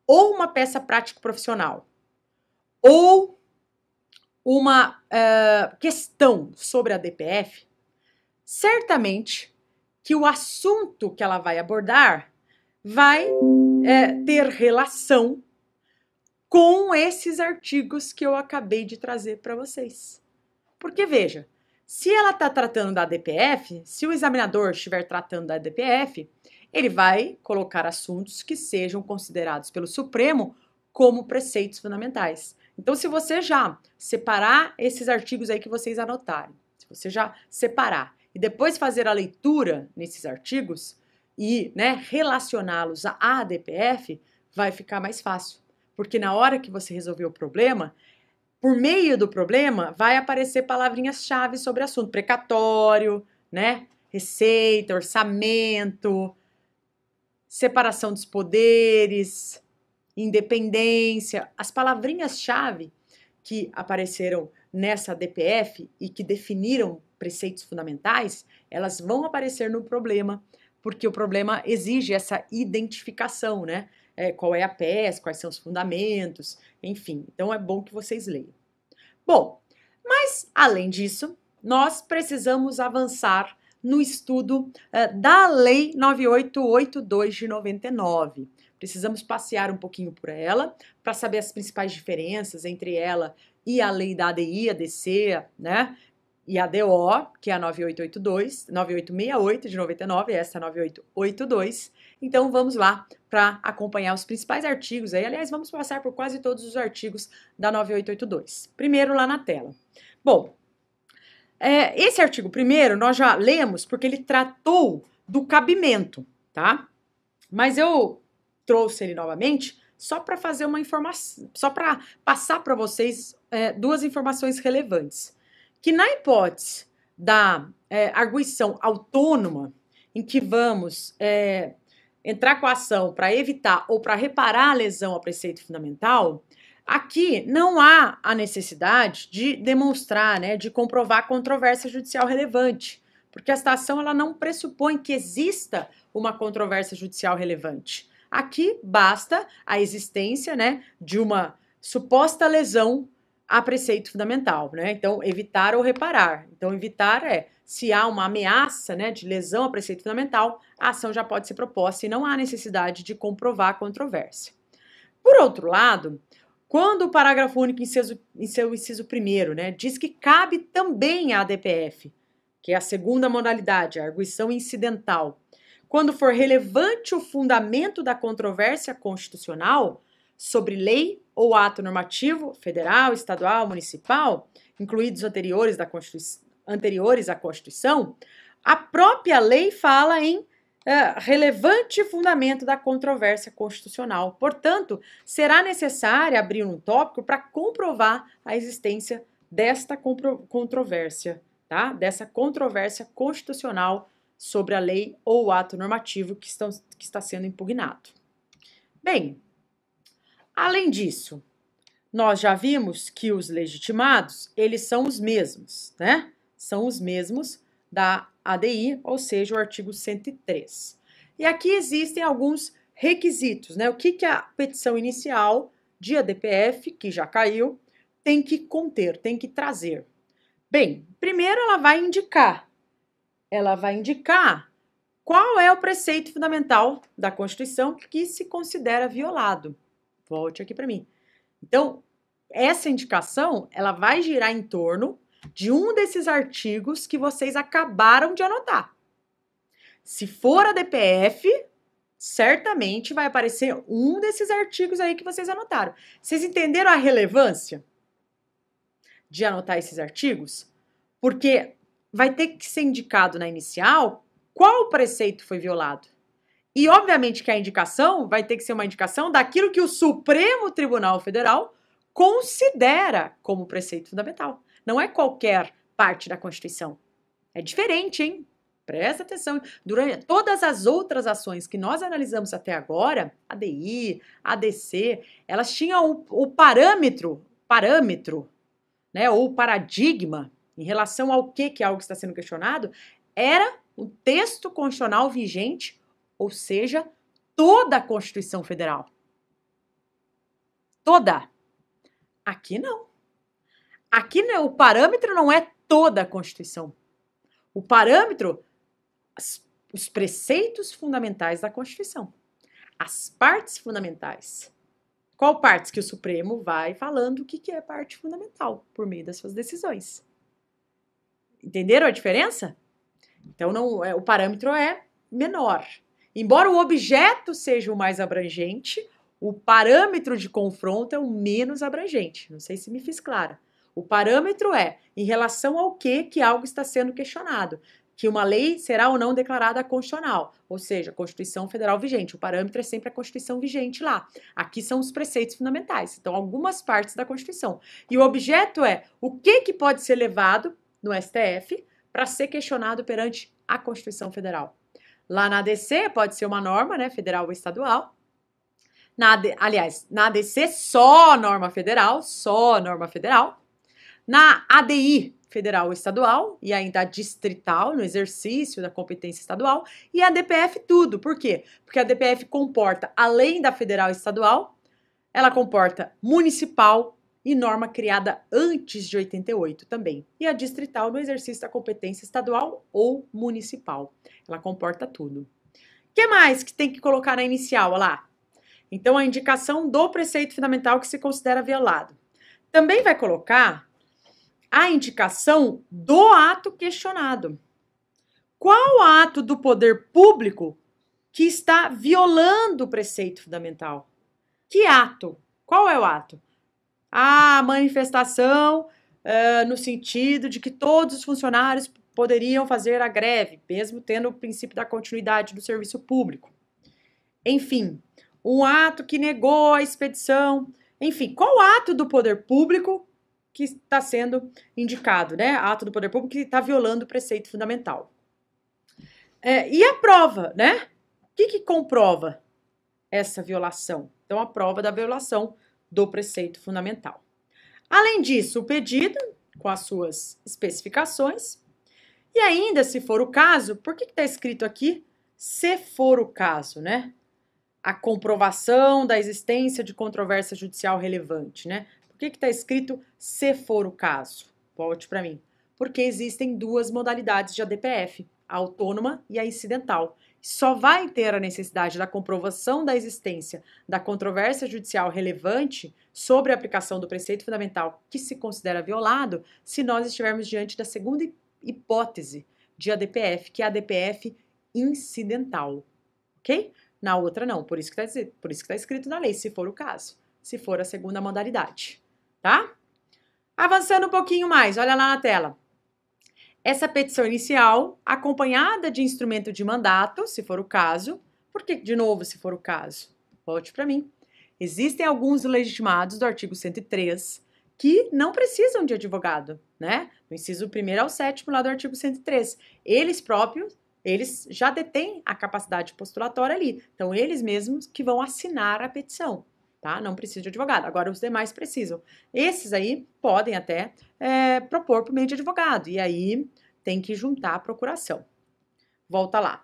[SPEAKER 1] ou uma peça prática profissional, ou uma questão sobre a DPF, certamente que o assunto que ela vai abordar vai ter relação com esses artigos que eu acabei de trazer para vocês. Porque, veja, se ela está tratando da DPF, se o examinador estiver tratando da DPF, ele vai colocar assuntos que sejam considerados pelo Supremo como preceitos fundamentais. Então, se você já separar esses artigos aí que vocês anotarem, se você já separar e depois fazer a leitura nesses artigos e, né, relacioná-los à DPF, vai ficar mais fácil. porque na hora que você resolver o problema, por meio do problema, vai aparecer palavrinhas-chave sobre o assunto. Precatório, né? Receita, orçamento, separação dos poderes, independência. As palavrinhas-chave que apareceram nessa DPF e que definiram preceitos fundamentais, elas vão aparecer no problema, porque o problema exige essa identificação, né? Qual é a peça, quais são os fundamentos, enfim. Então é bom que vocês leiam. Bom, mas além disso, nós precisamos avançar no estudo da Lei 9882 de 99. Precisamos passear um pouquinho por ela para saber as principais diferenças entre ela e a lei da ADI, ADC, né? E a DO, que é a 9868 de 99, essa é a 9882. Então vamos lá para acompanhar os principais artigos aí. Aliás, vamos passar por quase todos os artigos da 9882. Primeiro lá na tela. Bom, esse artigo primeiro nós já lemos porque ele tratou do cabimento, tá? Mas eu trouxe ele novamente só para fazer uma informação, só para passar para vocês duas informações relevantes. Que na hipótese da arguição autônoma, em que vamos entrar com a ação para evitar ou para reparar a lesão ao preceito fundamental, aqui não há a necessidade de demonstrar, né, de comprovar controvérsia judicial relevante, porque esta ação ela não pressupõe que exista uma controvérsia judicial relevante. Aqui basta a existência, né, de uma suposta lesão a preceito fundamental, né? Então, evitar ou reparar. Então, evitar se há uma ameaça, né, de lesão a preceito fundamental, a ação já pode ser proposta e não há necessidade de comprovar a controvérsia. Por outro lado, quando o parágrafo único em seu inciso primeiro, né, diz que cabe também à ADPF, que é a segunda modalidade, a arguição incidental, quando for relevante o fundamento da controvérsia constitucional sobre lei ou ato normativo, federal, estadual, municipal, incluídos anteriores à Constituição, a própria lei fala em relevante fundamento da controvérsia constitucional. Portanto, será necessário abrir um tópico para comprovar a existência desta controvérsia, tá? Dessa controvérsia constitucional sobre a lei ou o ato normativo que está sendo impugnado. Bem, além disso, nós já vimos que os legitimados, eles são os mesmos, né? São os mesmos da ADI, ou seja, o artigo 103. E aqui existem alguns requisitos, né? O que a petição inicial de ADPF, que já caiu, tem que conter, tem que trazer? Bem, primeiro ela vai indicar qual é o preceito fundamental da Constituição que se considera violado. Volte aqui para mim. Então, essa indicação, ela vai girar em torno de um desses artigos que vocês acabaram de anotar. Se for a DPF, certamente vai aparecer um desses artigos aí que vocês anotaram. Vocês entenderam a relevância de anotar esses artigos? Porque vai ter que ser indicado na inicial qual preceito foi violado. E, obviamente, que a indicação vai ter que ser uma indicação daquilo que o Supremo Tribunal Federal considera como preceito fundamental. Não é qualquer parte da Constituição. É diferente, hein? Presta atenção. Durante todas as outras ações que nós analisamos até agora, ADI, ADC, elas tinham o parâmetro, né, ou paradigma em relação ao que algo está sendo questionado, era o texto constitucional vigente, ou seja, toda a Constituição Federal. Toda. Aqui não. Aqui não, o parâmetro não é toda a Constituição. O parâmetro, os preceitos fundamentais da Constituição. As partes fundamentais. Qual partes que o Supremo vai falando o que é parte fundamental por meio das suas decisões. Entenderam a diferença? Então, o parâmetro é menor. Embora o objeto seja o mais abrangente, o parâmetro de confronto é o menos abrangente. Não sei se me fiz clara. O parâmetro é em relação ao que algo está sendo questionado. que uma lei será ou não declarada constitucional, ou seja, Constituição Federal vigente. O parâmetro é sempre a Constituição vigente lá. Aqui são os preceitos fundamentais, então algumas partes da Constituição. E o objeto é o que pode ser levado no STF para ser questionado perante a Constituição Federal. Lá na ADC pode ser uma norma, né, federal ou estadual. Aliás, na ADC só norma federal, Na ADI, federal ou estadual, e ainda a distrital, no exercício da competência estadual, e a DPF tudo. Por quê? Porque a DPF comporta, além da federal e estadual, ela comporta municipal e norma criada antes de 88 também. E a distrital no exercício da competência estadual ou municipal. Ela comporta tudo. O que mais que tem que colocar na inicial, olha lá? Então, a indicação do preceito fundamental que se considera violado. Também vai colocar a indicação do ato questionado. Qual ato do poder público que está violando o preceito fundamental? Que ato? Qual é o ato? A manifestação no sentido de que todos os funcionários poderiam fazer a greve, mesmo tendo o princípio da continuidade do serviço público. Enfim, um ato que negou a expedição. Enfim, qual ato do poder público que está sendo indicado, né? Ato do poder público que está violando o preceito fundamental. E a prova, né? O que comprova essa violação? Então, a prova da violação do preceito fundamental. Além disso, o pedido, com as suas especificações, e ainda, se for o caso, por que está escrito aqui, se for o caso, né? A comprovação da existência de controvérsia judicial relevante, né? Por que está escrito se for o caso? Volte para mim. Porque existem duas modalidades de ADPF, a autônoma e a incidental. Só vai ter a necessidade da comprovação da existência da controvérsia judicial relevante sobre a aplicação do preceito fundamental que se considera violado se nós estivermos diante da segunda hipótese de ADPF, que é a ADPF incidental, ok? Na outra não, por isso que está escrito na lei, se for o caso, se for a segunda modalidade, tá? Avançando um pouquinho mais, olha lá na tela. Essa petição inicial, acompanhada de instrumento de mandato, se for o caso. Por que, de novo, se for o caso? Volte para mim. Existem alguns legitimados do artigo 103 que não precisam de advogado, né? No inciso 1º ao 7º lá do artigo 103. Eles próprios, eles já detêm a capacidade postulatória ali. Então, eles mesmos que vão assinar a petição, tá? Não precisa de advogado. Agora, os demais precisam. Esses aí podem até propor por meio de advogado. E aí, tem que juntar a procuração. Volta lá.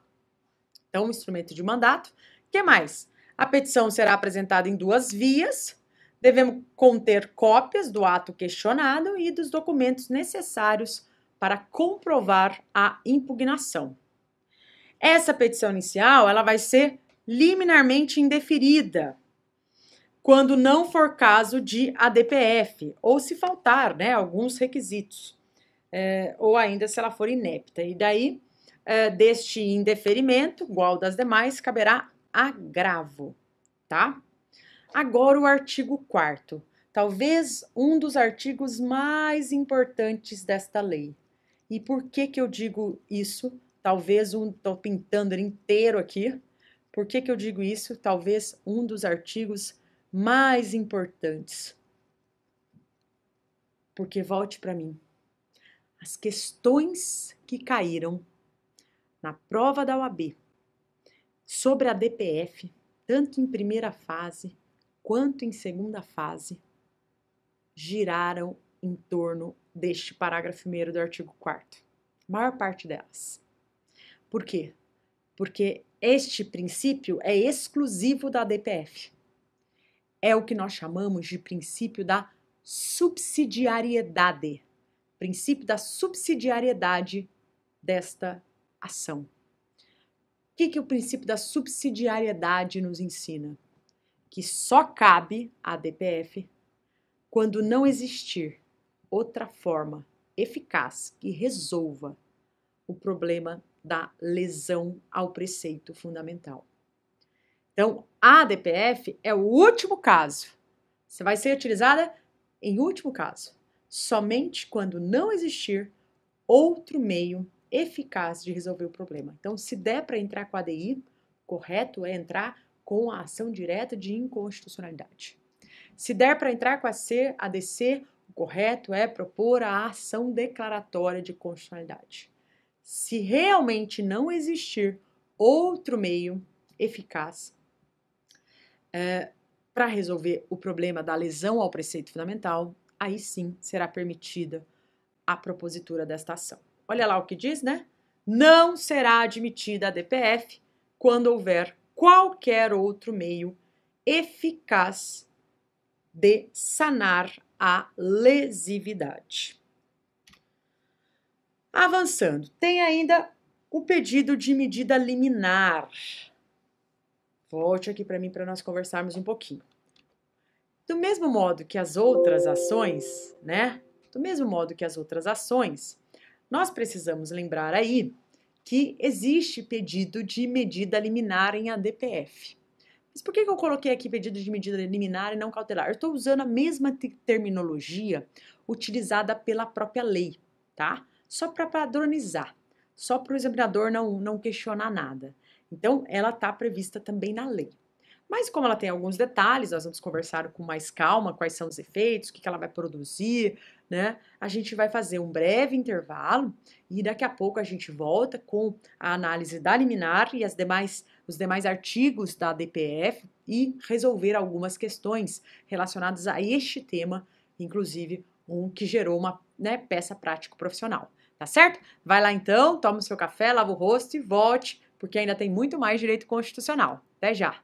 [SPEAKER 1] Então, instrumento de mandato. O que mais? A petição será apresentada em 2 vias. Devemos conter cópias do ato questionado e dos documentos necessários para comprovar a impugnação. Essa petição inicial, ela vai ser liminarmente indeferida quando não for caso de ADPF, ou se faltar, né, alguns requisitos, ou ainda se ela for inepta. E daí, deste indeferimento, igual das demais, caberá agravo, tá? Agora o artigo 4º, talvez um dos artigos mais importantes desta lei. E por que eu digo isso? Talvez estou pintando ele inteiro aqui. Por que eu digo isso? Talvez um dos artigos mais importantes. Porque volte para mim. As questões que caíram na prova da OAB sobre a DPF, tanto em primeira fase quanto em segunda fase, giraram em torno deste parágrafo 1º do artigo 4º. A maior parte delas. Por quê? Porque este princípio é exclusivo da DPF. É o que nós chamamos de princípio da subsidiariedade. Princípio da subsidiariedade desta ação. O que o princípio da subsidiariedade nos ensina? Que só cabe à DPF quando não existir outra forma eficaz que resolva o problema da lesão ao preceito fundamental. Então, a DPF é o último caso. Você vai ser utilizada em último caso, somente quando não existir outro meio eficaz de resolver o problema. Então, se der para entrar com a ADI, correto é entrar com a ação direta de inconstitucionalidade. Se der para entrar com a ADC, o correto é propor a ação declaratória de constitucionalidade. Se realmente não existir outro meio eficaz para resolver o problema da lesão ao preceito fundamental, aí sim será permitida a propositura desta ação. Olha lá o que diz, né? Não será admitida a DPF quando houver qualquer outro meio eficaz de sanar a lesividade. Avançando, tem ainda o pedido de medida liminar. Volte aqui para mim para nós conversarmos um pouquinho. Do mesmo modo que as outras ações, né? Do mesmo modo que as outras ações, nós precisamos lembrar aí que existe pedido de medida liminar em ADPF. Mas por que eu coloquei aqui pedido de medida liminar e não cautelar? Eu estou usando a mesma terminologia utilizada pela própria lei, tá? Só para padronizar, só para o examinador não questionar nada. Então, ela está prevista também na lei. Mas como ela tem alguns detalhes, nós vamos conversar com mais calma quais são os efeitos, o que ela vai produzir, né? A gente vai fazer um breve intervalo e daqui a pouco a gente volta com a análise da liminar e os demais artigos da DPF e resolver algumas questões relacionadas a este tema, inclusive um que gerou uma peça prático-profissional, tá certo? Vai lá então, toma o seu café, lava o rosto e volte, porque ainda tem muito mais direito constitucional. Até já!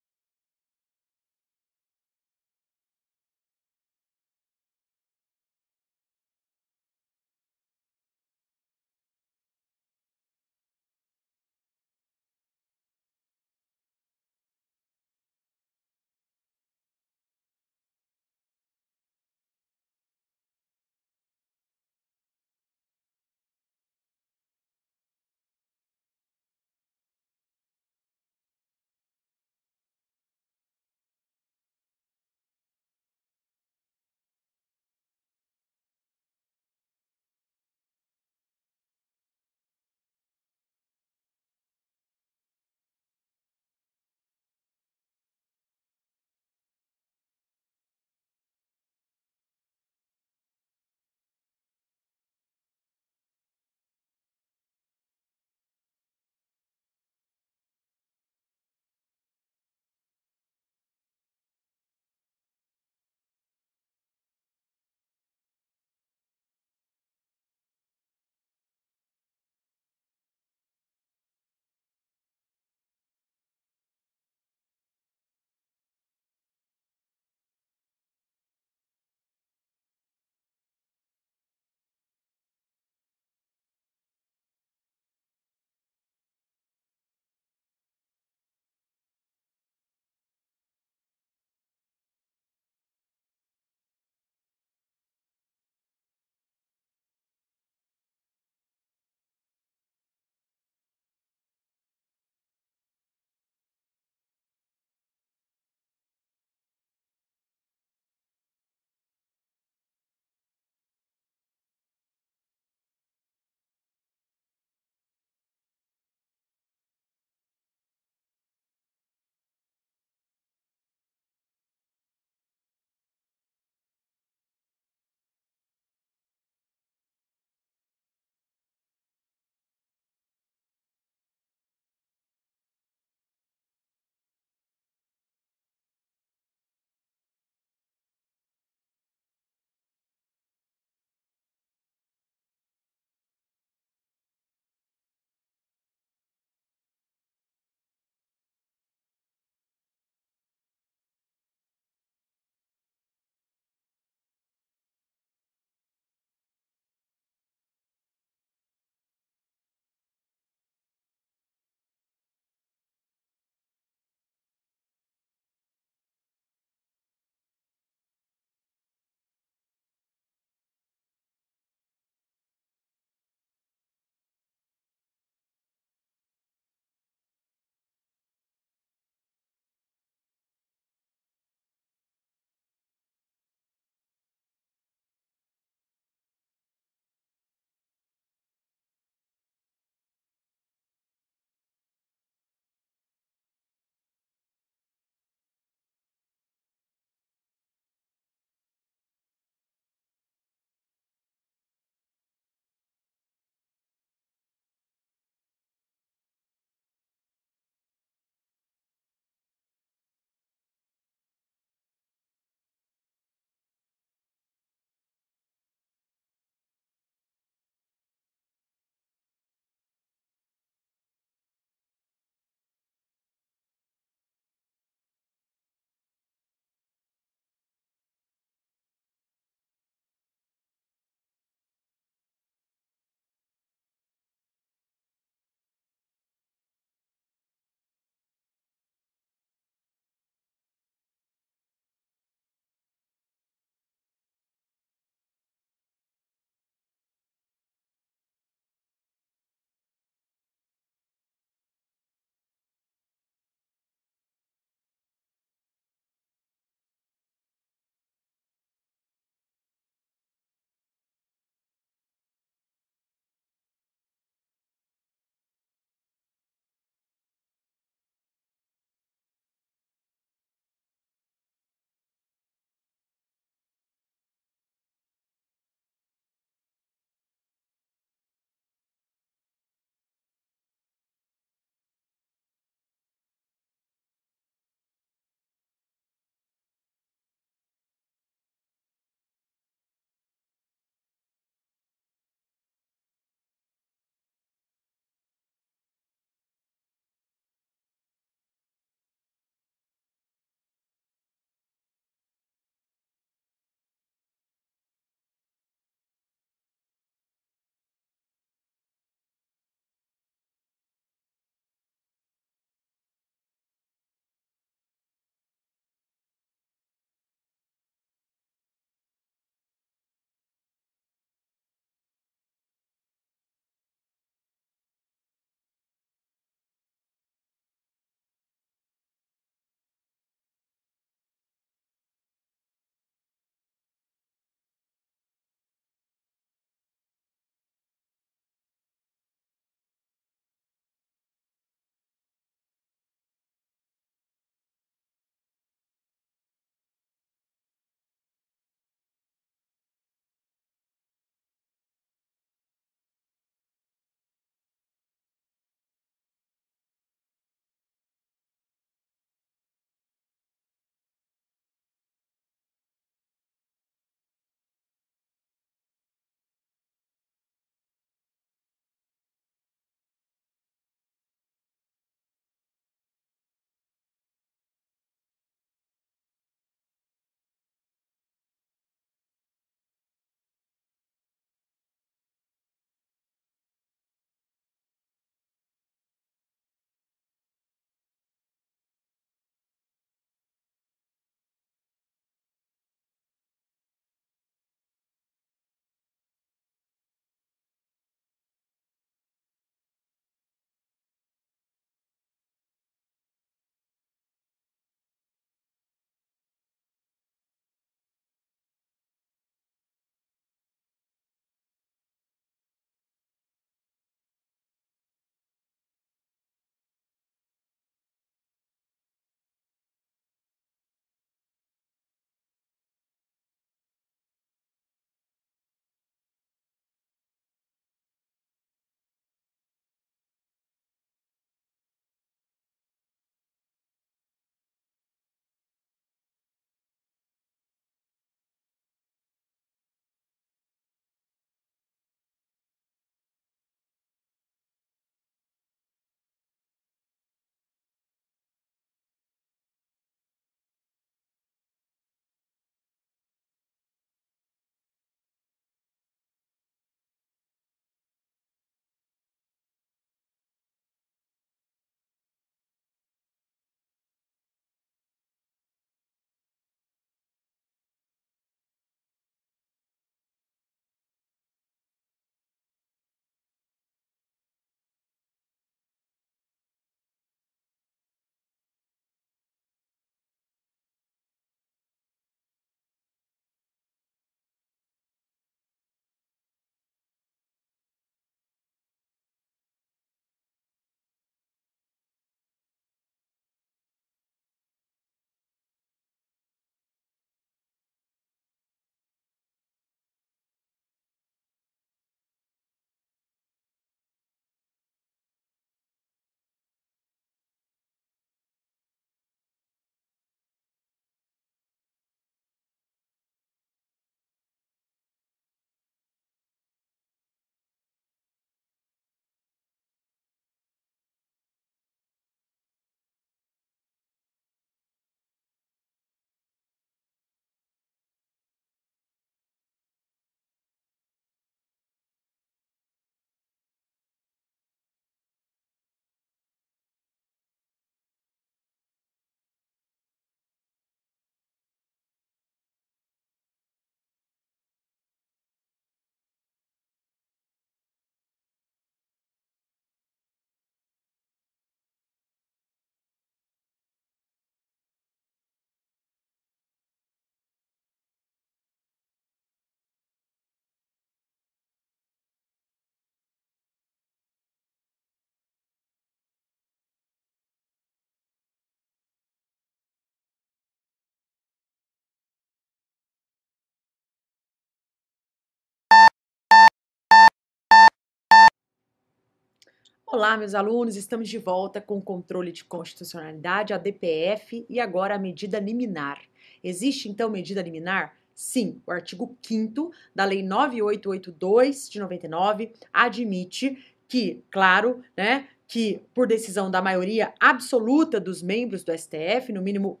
[SPEAKER 1] Olá, meus alunos, estamos de volta com o controle de constitucionalidade, a DPF, e agora a medida liminar. Existe, então, medida liminar? Sim, o artigo 5º da Lei 9882 de 99 admite que, claro, né, que por decisão da maioria absoluta dos membros do STF, no mínimo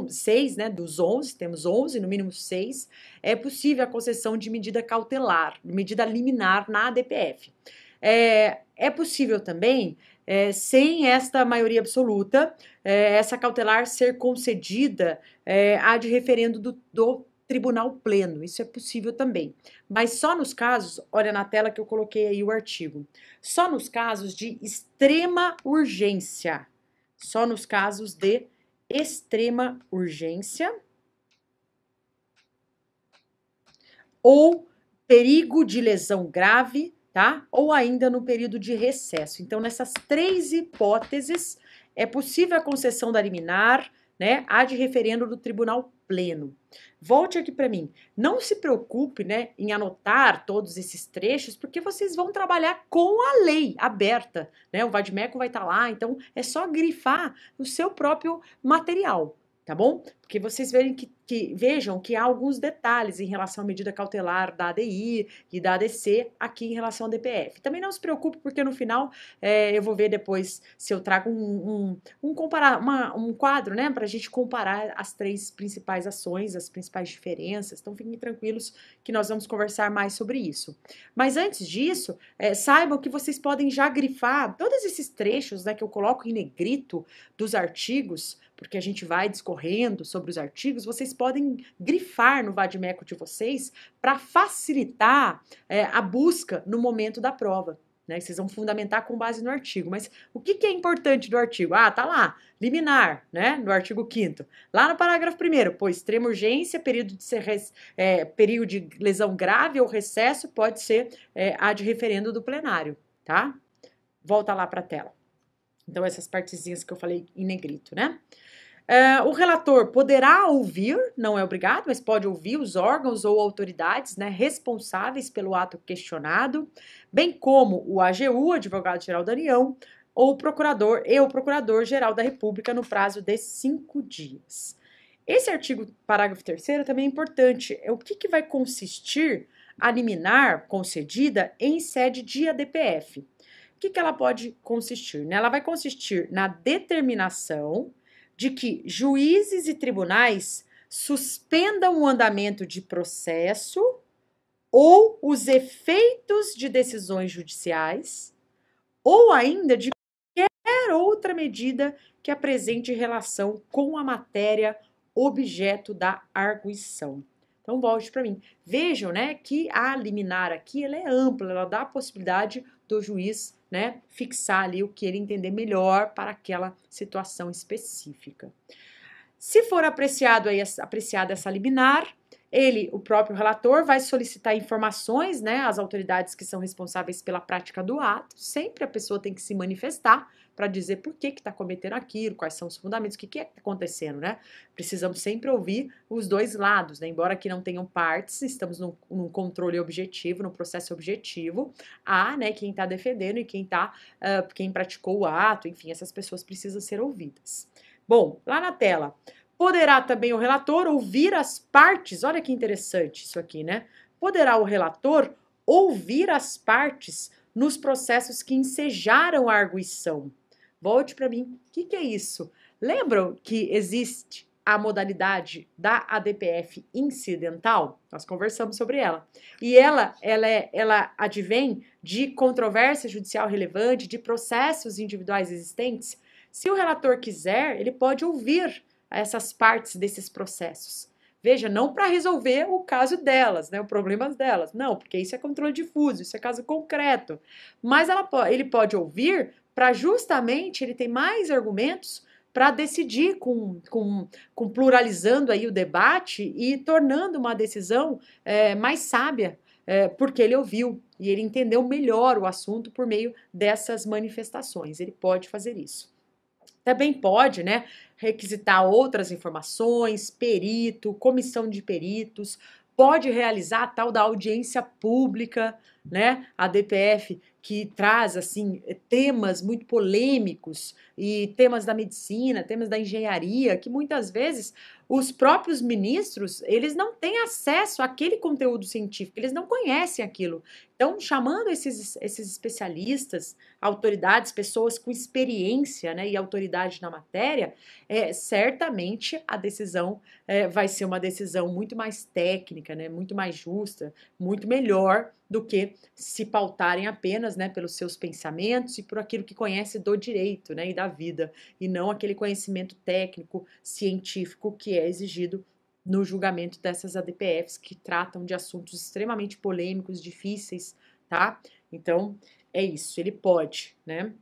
[SPEAKER 1] 6, né, dos 11, temos 11, no mínimo 6, é possível a concessão de medida cautelar, medida liminar na ADPF. É possível também, sem esta maioria absoluta, essa cautelar ser concedida ad referendo do Tribunal Pleno. Isso é possível também. Mas só nos casos, olha na tela que eu coloquei aí o artigo, só nos casos de extrema urgência. Só nos casos de extrema urgência ou perigo de lesão grave, tá? Ou ainda no período de recesso. Então, nessas 3 hipóteses, é possível a concessão da liminar, né, ad referendo do Tribunal Pleno. Volte aqui para mim. Não se preocupe, né, em anotar todos esses trechos, porque vocês vão trabalhar com a lei aberta, né? O Vadimeco vai estar lá, então é só grifar o seu próprio material, tá bom? Porque vocês vejam que há alguns detalhes em relação à medida cautelar da ADI e da ADC aqui em relação ao DPF. Também não se preocupe, porque no final eu vou ver depois se eu trago um quadro, né, para a gente comparar as 3 principais ações, as principais diferenças. Então fiquem tranquilos que nós vamos conversar mais sobre isso. Mas antes disso, saibam que vocês podem já grifar todos esses trechos, né, que eu coloco em negrito dos artigos, porque a gente vai discorrendo sobre os artigos, vocês podem grifar no Vadimeco de vocês para facilitar a busca no momento da prova, né? Vocês vão fundamentar com base no artigo. Mas o que é importante do artigo? Ah, tá lá, liminar, né? No artigo 5º. Lá no parágrafo 1º, pô, extrema urgência, período de lesão grave ou recesso pode ser ad referendo do plenário, tá? Volta lá para a tela. Então, essas partezinhas que eu falei em negrito, né? O relator poderá ouvir, não é obrigado, mas pode ouvir os órgãos ou autoridades, né, responsáveis pelo ato questionado, bem como o AGU, Advogado-Geral da União, ou o Procurador-Geral da República no prazo de 5 dias. Esse artigo, parágrafo 3º, também é importante. O que vai consistir a liminar concedida em sede de ADPF? O que ela pode consistir? Ela vai consistir na determinação de que juízes e tribunais suspendam o andamento de processo ou os efeitos de decisões judiciais, ou ainda de qualquer outra medida que apresente relação com a matéria objeto da arguição. Então, volte para mim. Vejam, né, que a liminar aqui ela é ampla, ela dá a possibilidade do juiz, né, fixar ali o que ele entender melhor para aquela situação específica. Se for apreciada essa liminar, o próprio relator, vai solicitar informações, né, às autoridades que são responsáveis pela prática do ato. Sempre a pessoa tem que se manifestar para dizer por que está cometendo aquilo, quais são os fundamentos, o que é que está acontecendo, né? Precisamos sempre ouvir os dois lados, né? Embora aqui não tenham partes, estamos num controle objetivo, num processo objetivo, há, né, quem está defendendo e quem praticou o ato, enfim, essas pessoas precisam ser ouvidas. Bom, lá na tela, poderá também o relator ouvir as partes, olha que interessante isso aqui, né? Poderá o relator ouvir as partes nos processos que ensejaram a arguição. Volte para mim, o que é isso? Lembram que existe a modalidade da ADPF incidental? Nós conversamos sobre ela. E ela advém de controvérsia judicial relevante, de processos individuais existentes. Se o relator quiser, ele pode ouvir essas partes desses processos. Veja, não para resolver o caso delas, né, o problema delas, não, porque isso é controle difuso, isso é caso concreto. Mas ele pode ouvir para justamente ele ter mais argumentos para decidir pluralizando aí o debate e tornando uma decisão mais sábia, porque ele ouviu e ele entendeu melhor o assunto por meio dessas manifestações. Ele pode fazer isso. Também pode, né, requisitar outras informações, perito, comissão de peritos, pode realizar a tal da audiência pública, né, a DPF, que traz assim temas muito polêmicos e temas da medicina, temas da engenharia, que muitas vezes os próprios ministros, eles não têm acesso àquele conteúdo científico, eles não conhecem aquilo. Então, chamando esses especialistas, autoridades, pessoas com experiência, né, e autoridade na matéria, certamente a decisão vai ser uma decisão muito mais técnica, né, muito mais justa, muito melhor do que se pautarem apenas, né, pelos seus pensamentos e por aquilo que conhece do direito, né, e da vida, e não aquele conhecimento técnico, científico que é exigido no julgamento dessas ADPFs que tratam de assuntos extremamente polêmicos, difíceis, tá? Então, é isso, ele pode, né?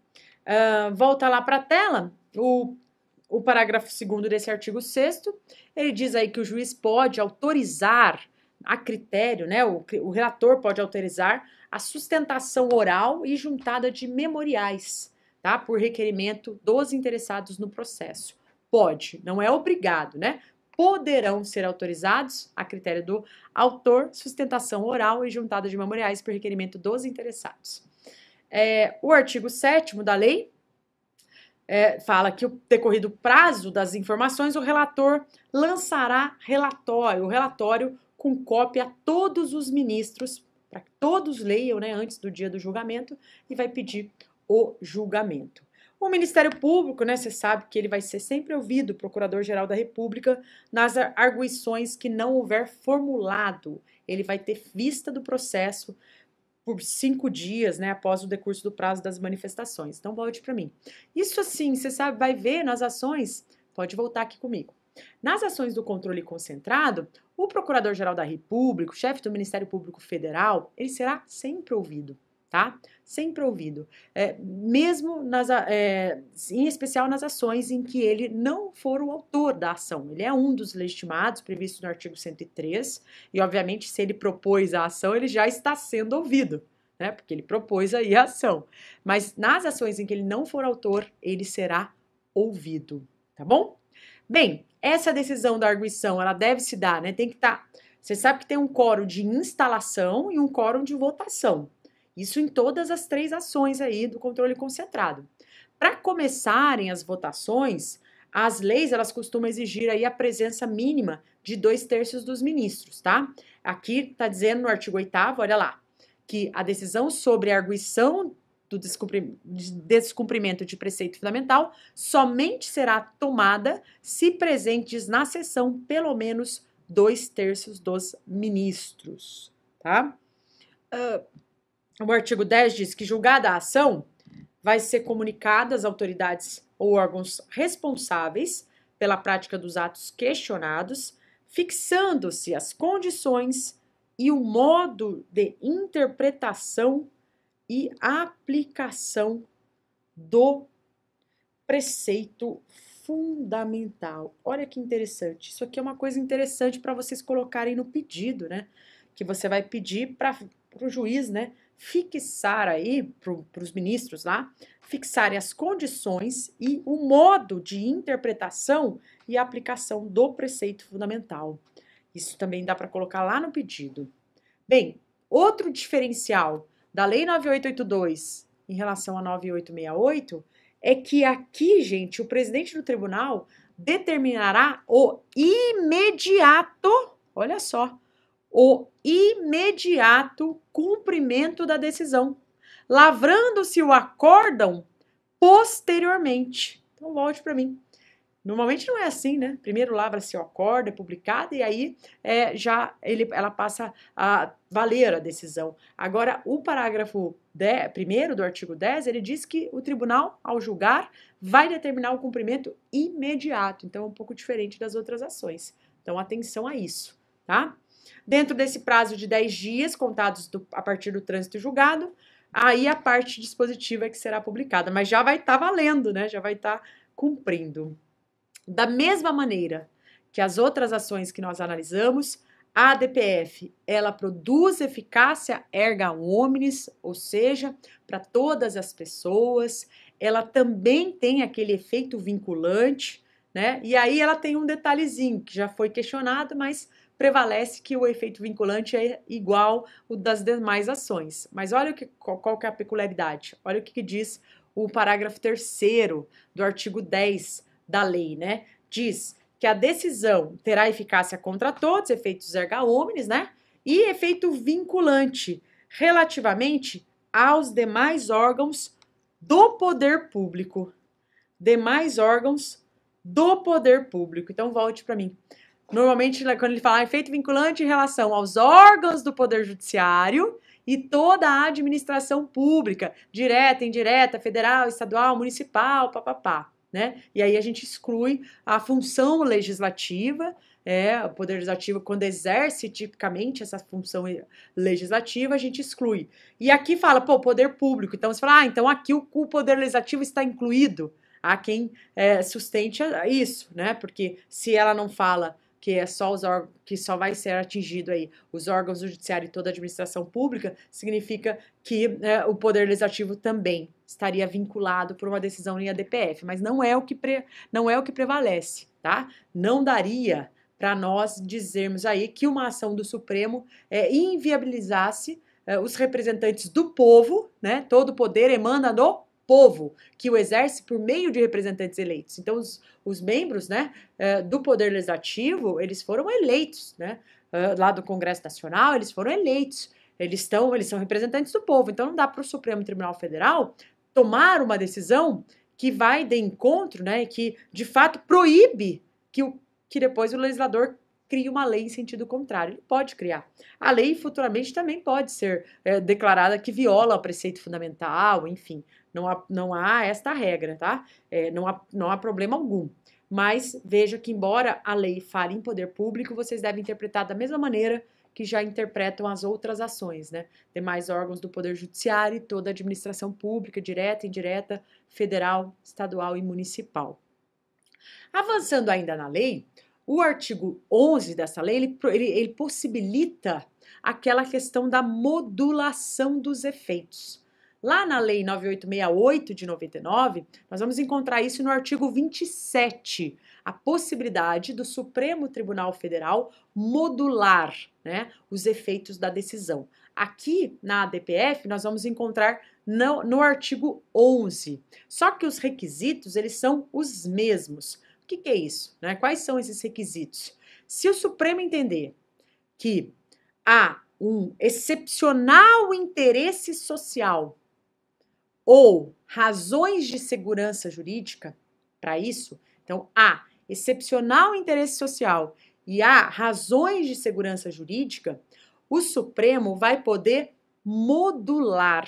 [SPEAKER 1] Volta lá para a tela, o parágrafo 2º desse artigo 6º, ele diz aí que o juiz pode autorizar a critério, né, o relator pode autorizar a sustentação oral e juntada de memoriais, tá, por requerimento dos interessados no processo. Pode, não é obrigado, né? Poderão ser autorizados, a critério do autor, sustentação oral e juntada de memoriais por requerimento dos interessados. O artigo 7º da lei fala que, o decorrido prazo das informações, o relator lançará o relatório com cópia a todos os ministros, para que todos leiam, né, antes do dia do julgamento, e vai pedir o julgamento. O Ministério Público, né, você sabe que ele vai ser sempre ouvido, o Procurador-Geral da República, nas arguições que não houver formulado. Ele vai ter vista do processo por 5 dias, né, após o decurso do prazo das manifestações. Então, volte para mim. Isso assim, você sabe, vai ver nas ações, pode voltar aqui comigo. Nas ações do controle concentrado, o Procurador-Geral da República, o chefe do Ministério Público Federal, ele será sempre ouvido, tá? Sempre ouvido. Mesmo em especial nas ações em que ele não for o autor da ação. Ele é um dos legitimados, previsto no artigo 103, e obviamente se ele propôs a ação, ele já está sendo ouvido, né? Porque ele propôs aí a ação. Mas nas ações em que ele não for autor, ele será ouvido, tá bom? Bem, essa decisão da arguição, ela deve se dar, né? Tem que estar. Você sabe que tem um quórum de instalação e um quórum de votação. Isso em todas as 3 ações aí do controle concentrado. Para começarem as votações, as leis, elas costumam exigir aí a presença mínima de 2/3 dos ministros, tá? Aqui está dizendo no artigo 8º, olha lá, que a decisão sobre a arguição do descumprimento de preceito fundamental somente será tomada se presentes na sessão pelo menos 2/3 dos ministros, tá? O artigo 10 diz que, julgada a ação, vai ser comunicada às autoridades ou órgãos responsáveis pela prática dos atos questionados, fixando-se as condições e o modo de interpretação e aplicação do preceito fundamental. Olha que interessante. Isso aqui é uma coisa interessante para vocês colocarem no pedido, né? Que você vai pedir para o juiz, né? Fixar aí, para os ministros lá, fixarem as condições e o modo de interpretação e aplicação do preceito fundamental. Isso também dá para colocar lá no pedido. Bem, outro diferencial da Lei 9882 em relação a 9868 é que aqui, gente, o presidente do tribunal determinará o imediato, olha só, o imediato cumprimento da decisão, lavrando-se o acórdão posteriormente. Então, volte para mim. Normalmente não é assim, né? Primeiro lavra-se o acórdão, é publicado, e aí ela passa a valer a decisão. Agora, o parágrafo 1º do artigo 10, ele diz que o tribunal, ao julgar, vai determinar o cumprimento imediato. Então, é um pouco diferente das outras ações. Então, atenção a isso, tá? Dentro desse prazo de 10 dias, contados a partir do trânsito julgado, aí a parte dispositiva é que será publicada, mas já vai estar valendo, né? Já vai estar cumprindo. Da mesma maneira que as outras ações que nós analisamos, a ADPF, ela produz eficácia erga omnes, ou seja, para todas as pessoas, ela também tem aquele efeito vinculante, né? E aí ela tem um detalhezinho que já foi questionado, mas prevalece que o efeito vinculante é igual o das demais ações. Mas olha qual que é a peculiaridade. Olha o que diz o parágrafo 3º do artigo 10 da lei, né? Diz que a decisão terá eficácia contra todos, efeitos erga omnes, né? E efeito vinculante relativamente aos demais órgãos do poder público. Demais órgãos do poder público. Então, volte para mim. Normalmente, quando ele fala efeito vinculante em relação aos órgãos do poder judiciário e toda a administração pública, direta, indireta, federal, estadual, municipal, papapá, né? E aí a gente exclui a função legislativa, o poder legislativo, quando exerce tipicamente essa função legislativa, a gente exclui. E aqui fala, pô, poder público. Então, você fala, então aqui o poder legislativo está incluído. Há quem sustente isso, né? Porque se ela não fala que é só os órgãos, que só vai ser atingido aí os órgãos do judiciário e toda a administração pública, significa que o poder legislativo também estaria vinculado por uma decisão em ADPF, mas não é o que prevalece, tá? Não daria para nós dizermos aí que uma ação do Supremo inviabilizasse os representantes do povo, né? Todo o poder emana do povo, que o exerce por meio de representantes eleitos. Então, os membros, né, do Poder Legislativo, eles foram eleitos, né, lá do Congresso Nacional, eles foram eleitos, eles são representantes do povo. Então, não dá para o Supremo Tribunal Federal tomar uma decisão que vai de encontro, né, que, de fato, proíbe que depois o legislador crie uma lei em sentido contrário. Ele pode criar. A lei futuramente também pode ser declarada que viola o preceito fundamental, enfim. Não há esta regra, tá? Não há problema algum. Mas veja que, embora a lei fale em poder público, vocês devem interpretar da mesma maneira que já interpretam as outras ações, né? Demais órgãos do Poder Judiciário e toda a administração pública, direta, indireta, federal, estadual e municipal. Avançando ainda na lei, o artigo 11 dessa lei, ele possibilita aquela questão da modulação dos efeitos. Lá na Lei 9868 de 99, nós vamos encontrar isso no artigo 27, a possibilidade do Supremo Tribunal Federal modular, né, os efeitos da decisão. Aqui na ADPF nós vamos encontrar no artigo 11, só que os requisitos eles são os mesmos. O que é isso? Né? Quais são esses requisitos? Se o Supremo entender que há um excepcional interesse social ou razões de segurança jurídica para isso, então há excepcional interesse social e há razões de segurança jurídica, o Supremo vai poder modular.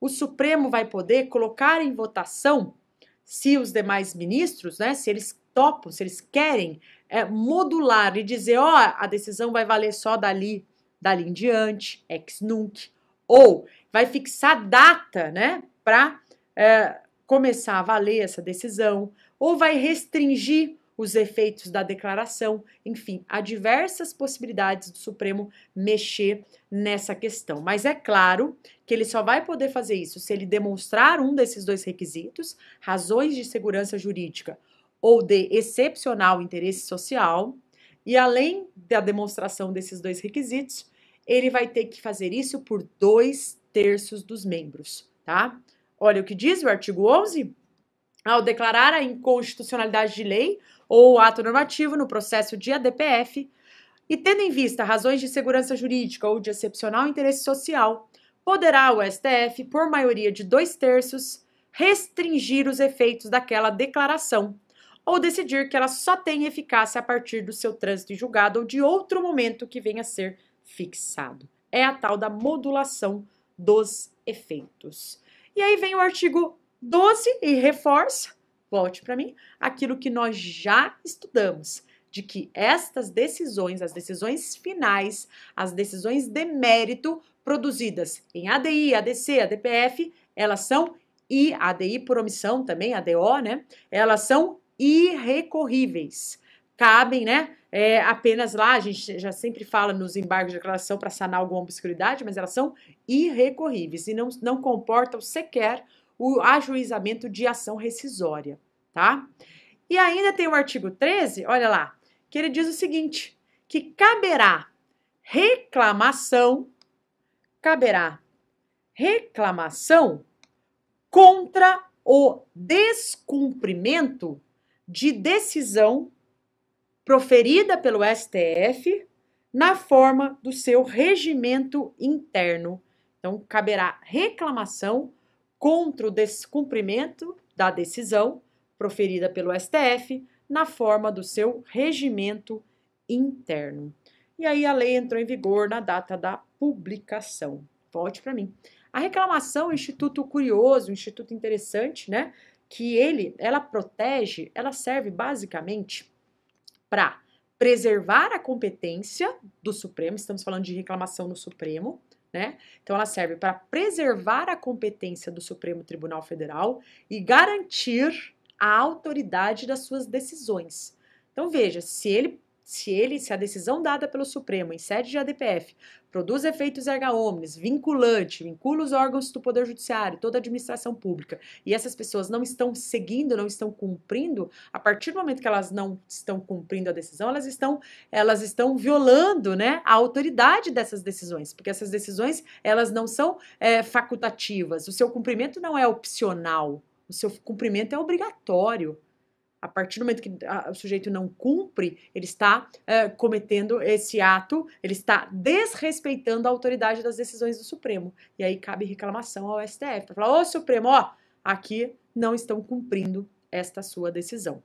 [SPEAKER 1] O Supremo vai poder colocar em votação se os demais ministros, né, se eles topam, se eles querem modular e dizer, a decisão vai valer só dali em diante, ex nunc, ou vai fixar data, né, para começar a valer essa decisão, ou vai restringir os efeitos da declaração, enfim, há diversas possibilidades do Supremo mexer nessa questão. Mas é claro que ele só vai poder fazer isso se ele demonstrar um desses dois requisitos, razões de segurança jurídica ou de excepcional interesse social, e além da demonstração desses dois requisitos, ele vai ter que fazer isso por 2/3 dos membros, tá? Olha o que diz o artigo 11. Ao declarar a inconstitucionalidade de lei ou ato normativo no processo de ADPF, e tendo em vista razões de segurança jurídica ou de excepcional interesse social, poderá o STF, por maioria de 2/3, restringir os efeitos daquela declaração, ou decidir que ela só tem eficácia a partir do seu trânsito em julgado ou de outro momento que venha a ser fixado. É a tal da modulação dos efeitos. E aí vem o artigo 12 e reforça, volte para mim, aquilo que nós já estudamos, de que estas decisões, as decisões finais, as decisões de mérito produzidas em ADI, ADC, ADPF, elas são, e ADI por omissão também, ADO, né? Elas são irrecorríveis. Cabem, né? Apenas lá, a gente já sempre fala nos embargos de declaração para sanar alguma obscuridade, mas elas são irrecorríveis e não comportam sequer o ajuizamento de ação rescisória, tá? E ainda tem o artigo 13, olha lá, que ele diz o seguinte, que caberá reclamação contra o descumprimento de decisão proferida pelo STF na forma do seu regimento interno. Então, caberá reclamação contra o descumprimento da decisão proferida pelo STF na forma do seu regimento interno. E aí a lei entrou em vigor na data da publicação. Volte para mim. A reclamação é um instituto curioso, um instituto interessante, né? Que ela protege, ela serve basicamente para preservar a competência do Supremo, estamos falando de reclamação no Supremo, né? Então ela serve para preservar a competência do Supremo Tribunal Federal e garantir a autoridade das suas decisões. Então veja, se a decisão dada pelo Supremo em sede de ADPF produz efeitos erga omnes, vinculante, vincula os órgãos do Poder Judiciário, toda a administração pública, e essas pessoas não estão seguindo, não estão cumprindo, a partir do momento que elas não estão cumprindo a decisão, elas estão violando, né, a autoridade dessas decisões, porque essas decisões, elas não são facultativas, o seu cumprimento não é opcional, o seu cumprimento é obrigatório. A partir do momento que o sujeito não cumpre, ele está cometendo esse ato, ele está desrespeitando a autoridade das decisões do Supremo. E aí cabe reclamação ao STF, para falar, ô Supremo, ó, aqui não estão cumprindo esta sua decisão.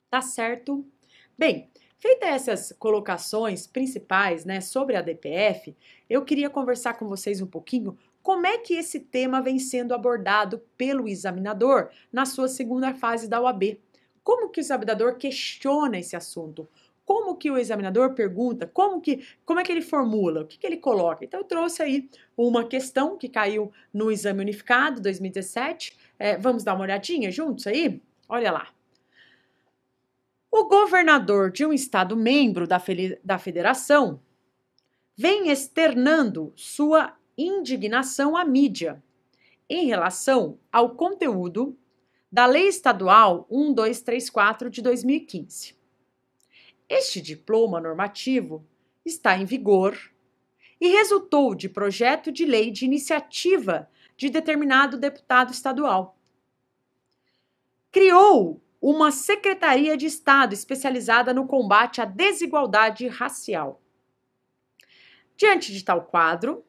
[SPEAKER 1] Tá certo? Bem, feitas essas colocações principais, né, sobre a ADPF, eu queria conversar com vocês um pouquinho como é que esse tema vem sendo abordado pelo examinador na sua segunda fase da OAB. Como que o examinador questiona esse assunto? Como que o examinador pergunta? Como é que ele formula? O que ele coloca? Então, eu trouxe aí uma questão que caiu no Exame Unificado 2017. Vamos dar uma olhadinha juntos aí? Olha lá. O governador de um estado membro da federação vem externando sua indignação à mídia em relação ao conteúdo da Lei Estadual 1234 de 2015. Este diploma normativo está em vigor e resultou de projeto de lei de iniciativa de determinado deputado estadual. Criou uma Secretaria de Estado especializada no combate à desigualdade racial. Diante de tal quadro,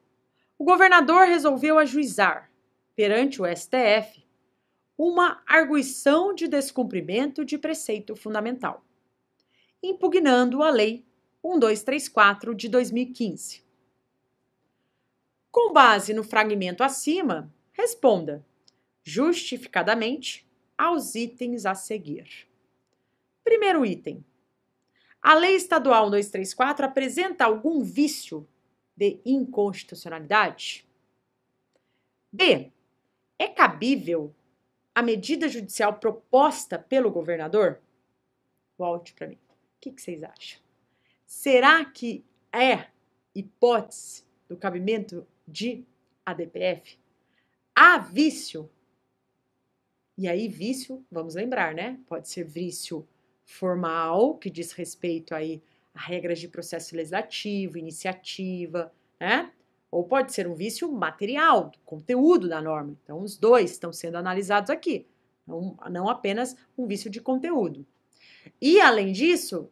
[SPEAKER 1] o governador resolveu ajuizar, perante o STF, uma arguição de descumprimento de preceito fundamental, impugnando a Lei 1234 de 2015. Com base no fragmento acima, responda, justificadamente, aos itens a seguir. Primeiro item. A Lei Estadual 1234 apresenta algum vício de inconstitucionalidade? B. É cabível a medida judicial proposta pelo governador? Volte para mim. O que vocês acham? Será que é hipótese do cabimento de ADPF? Há vício? E aí, vício, vamos lembrar, né? Pode ser vício formal, que diz respeito aí a regras de processo legislativo, iniciativa, né? Ou pode ser um vício material, do conteúdo da norma. Então, os dois estão sendo analisados aqui, não apenas um vício de conteúdo. E, além disso,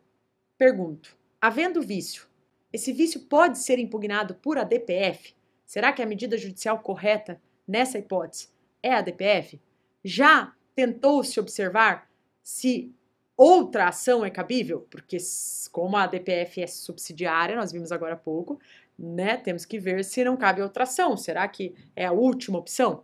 [SPEAKER 1] pergunto, havendo vício, esse vício pode ser impugnado por ADPF? Será que a medida judicial correta nessa hipótese é a ADPF? Já tentou-se observar se outra ação é cabível? Porque como a ADPF é subsidiária, nós vimos agora há pouco, né? Temos que ver se não cabe outra ação. Será que é a última opção?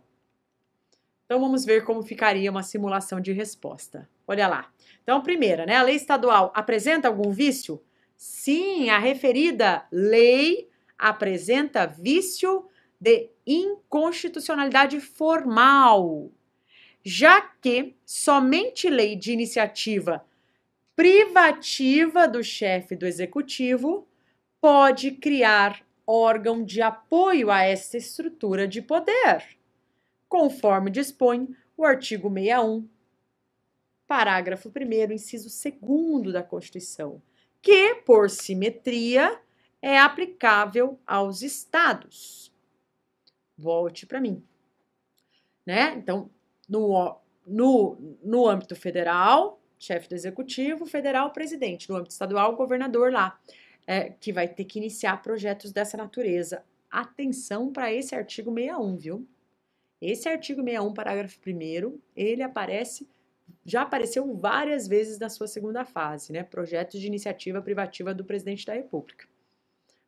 [SPEAKER 1] Então, vamos ver como ficaria uma simulação de resposta. Olha lá. Então, primeira, né? A lei estadual apresenta algum vício? Sim, a referida lei apresenta vício de inconstitucionalidade formal, já que somente lei de iniciativa privativa do chefe do executivo pode criar órgão de apoio a essa estrutura de poder, conforme dispõe o artigo 61, parágrafo 1º, inciso 2º da Constituição, que, por simetria, é aplicável aos estados. Volte para mim. Né? Então, no âmbito federal, chefe do executivo, federal, presidente. No âmbito estadual, governador lá, que vai ter que iniciar projetos dessa natureza. Atenção para esse artigo 61, viu? Esse artigo 61, parágrafo 1º, ele já apareceu várias vezes na sua segunda fase, né? Projetos de iniciativa privativa do presidente da República.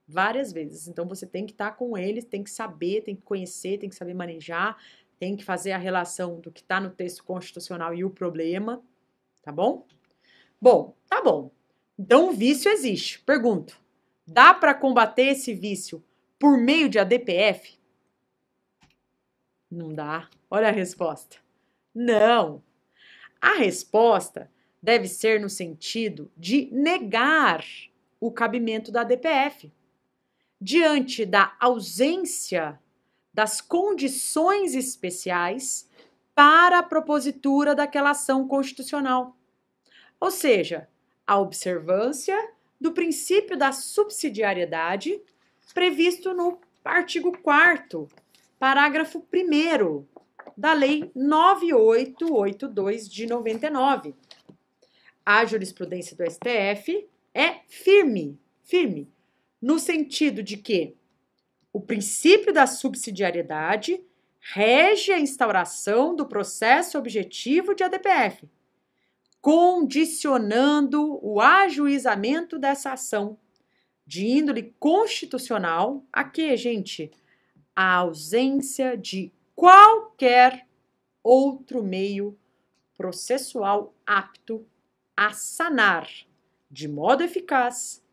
[SPEAKER 1] Várias vezes. Então, você tem que estar com eles, tem que saber, tem que conhecer, tem que saber manejar, tem que fazer a relação do que está no texto constitucional e o problema, tá bom? Bom, tá bom. Então, o vício existe. Pergunto, dá para combater esse vício por meio de ADPF? Não dá. Olha a resposta. Não. A resposta deve ser no sentido de negar o cabimento da ADPF. Diante da ausência das condições especiais para a propositura daquela ação constitucional. Ou seja, a observância do princípio da subsidiariedade previsto no artigo 4º, parágrafo 1º da Lei 9882 de 99. A jurisprudência do STF é firme, no sentido de que o princípio da subsidiariedade rege a instauração do processo objetivo de ADPF, condicionando o ajuizamento dessa ação de índole constitucional a quê, gente? A ausência de qualquer outro meio processual apto a sanar de modo eficaz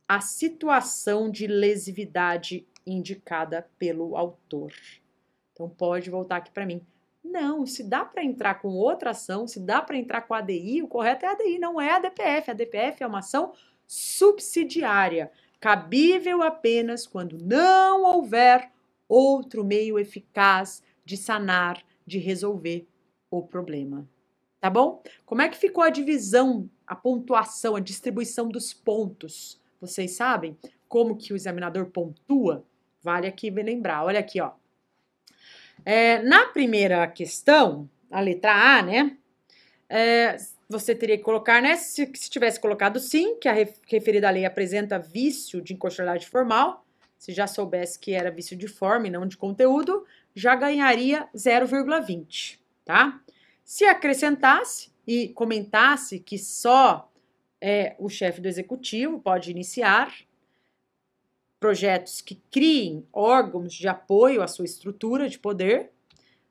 [SPEAKER 1] a situação de lesividade indicada pelo autor. Então, pode voltar aqui para mim. Não, se dá para entrar com outra ação, se dá para entrar com a ADI, o correto é a ADI, não é a ADPF. A ADPF é uma ação subsidiária, cabível apenas quando não houver outro meio eficaz de sanar, de resolver o problema. Tá bom? Como é que ficou a divisão, a pontuação, a distribuição dos pontos? Vocês sabem como que o examinador pontua? Vale aqui lembrar. Olha aqui, ó. Na primeira questão, a letra A, né? Você teria que colocar, né? Se tivesse colocado sim, que a referida lei apresenta vício de inconstitucionalidade formal, se já soubesse que era vício de forma e não de conteúdo, já ganharia 0,20, tá? Se acrescentasse e comentasse que só o chefe do executivo pode iniciar projetos que criem órgãos de apoio à sua estrutura de poder,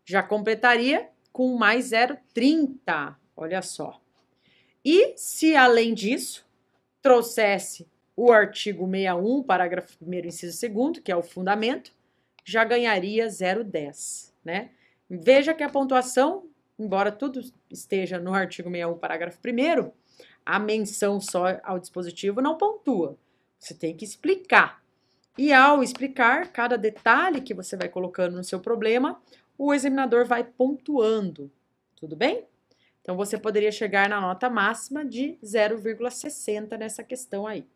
[SPEAKER 1] já completaria com mais 0,30, olha só. E se, além disso, trouxesse o artigo 61, parágrafo 1º, inciso 2º, que é o fundamento, já ganharia 0,10, né? Veja que a pontuação, embora tudo esteja no artigo 61, parágrafo 1º, a menção só ao dispositivo não pontua. Você tem que explicar. E ao explicar cada detalhe que você vai colocando no seu problema, o examinador vai pontuando. Tudo bem? Então, você poderia chegar na nota máxima de 0,60 nessa questão aí.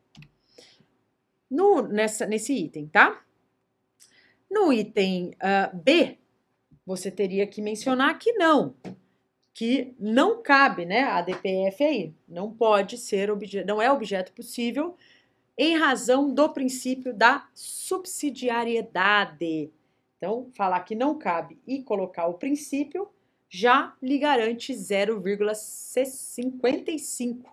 [SPEAKER 1] Nesse item, tá? No item B, você teria que mencionar que não cabe, né, a ADPF aí. Não pode ser, não é objeto possível em razão do princípio da subsidiariedade. Então, falar que não cabe e colocar o princípio já lhe garante 0,55.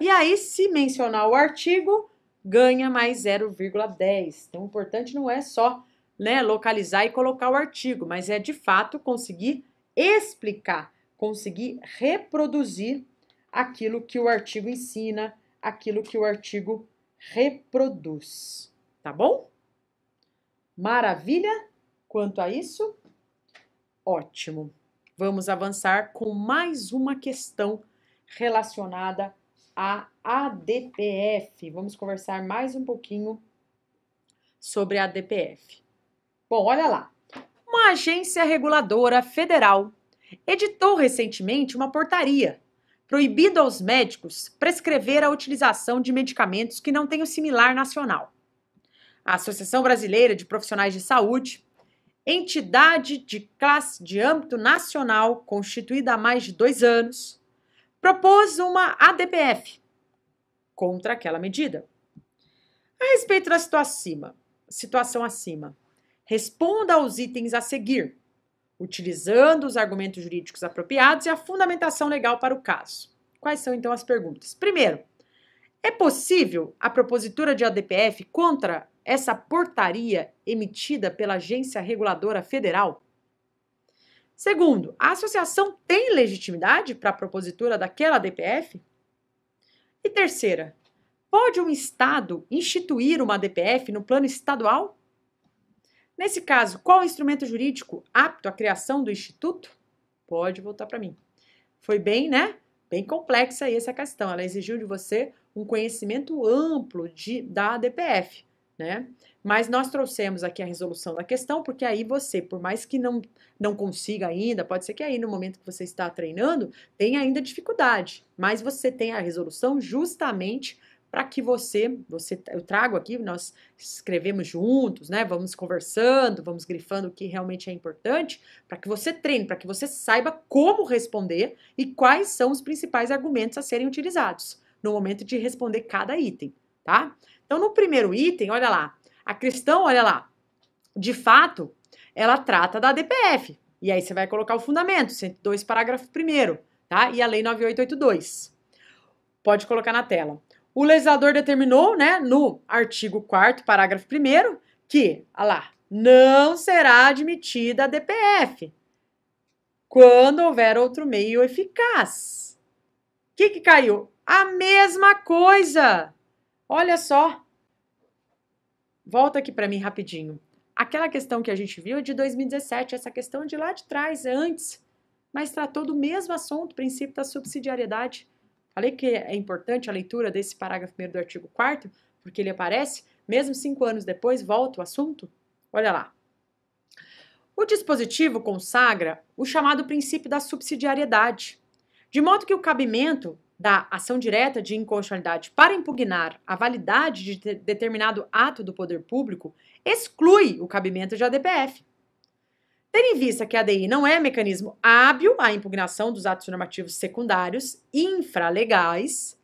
[SPEAKER 1] E aí, se mencionar o artigo, ganha mais 0,10. Então, o importante não é só, né, localizar e colocar o artigo, mas é de fato conseguir explicar, conseguir reproduzir aquilo que o artigo ensina, aquilo que o artigo reproduz. Tá bom? Maravilha? Quanto a isso, ótimo. Vamos avançar com mais uma questão relacionada à ADPF. Vamos conversar mais um pouquinho sobre a ADPF. Bom, olha lá. Uma agência reguladora federal editou recentemente uma portaria Proibido aos médicos prescrever a utilização de medicamentos que não tenham similar nacional. A Associação Brasileira de Profissionais de Saúde, entidade de classe de âmbito nacional constituída há mais de 2 anos, propôs uma ADPF contra aquela medida. A respeito da situação acima, responda aos itens a seguir, utilizando os argumentos jurídicos apropriados e a fundamentação legal para o caso. Quais são, então, as perguntas? Primeiro, é possível a propositura de ADPF contra essa portaria emitida pela Agência Reguladora Federal? Segundo, a associação tem legitimidade para a propositura daquela ADPF? E terceira, pode um Estado instituir uma ADPF no plano estadual? Nesse caso, qual o instrumento jurídico apto à criação do Instituto? Pode voltar para mim. Foi bem, né? Bem complexa aí essa questão. Ela exigiu de você um conhecimento amplo da ADPF, né? Mas nós trouxemos aqui a resolução da questão, porque aí você, por mais que não consiga ainda, pode ser que aí no momento que você está treinando, tenha ainda dificuldade, mas você tem a resolução justamente para que eu trago aqui, nós escrevemos juntos, né? Vamos conversando, vamos grifando o que realmente é importante, para que você treine, para que você saiba como responder e quais são os principais argumentos a serem utilizados no momento de responder cada item, tá? Então, no primeiro item, olha lá, a questão, olha lá, de fato, ela trata da ADPF, e aí você vai colocar o fundamento, 102, parágrafo 1º, tá? E a Lei 9882. Pode colocar na tela. O legislador determinou, né, no artigo 4º, parágrafo 1º, que, olha lá, não será admitida a DPF quando houver outro meio eficaz. O que caiu? A mesma coisa. Olha só. Volta aqui para mim rapidinho. Aquela questão que a gente viu é de 2017, essa questão de lá de trás, antes, mas tratou do mesmo assunto, princípio da subsidiariedade. Falei que é importante a leitura desse parágrafo 1º do artigo 4º, porque ele aparece, mesmo 5 anos depois, volta o assunto. Olha lá. O dispositivo consagra o chamado princípio da subsidiariedade, de modo que o cabimento da ação direta de inconstitucionalidade para impugnar a validade de determinado ato do poder público exclui o cabimento de ADPF. Tendo em vista que a ADI não é mecanismo hábil à impugnação dos atos normativos secundários infralegais,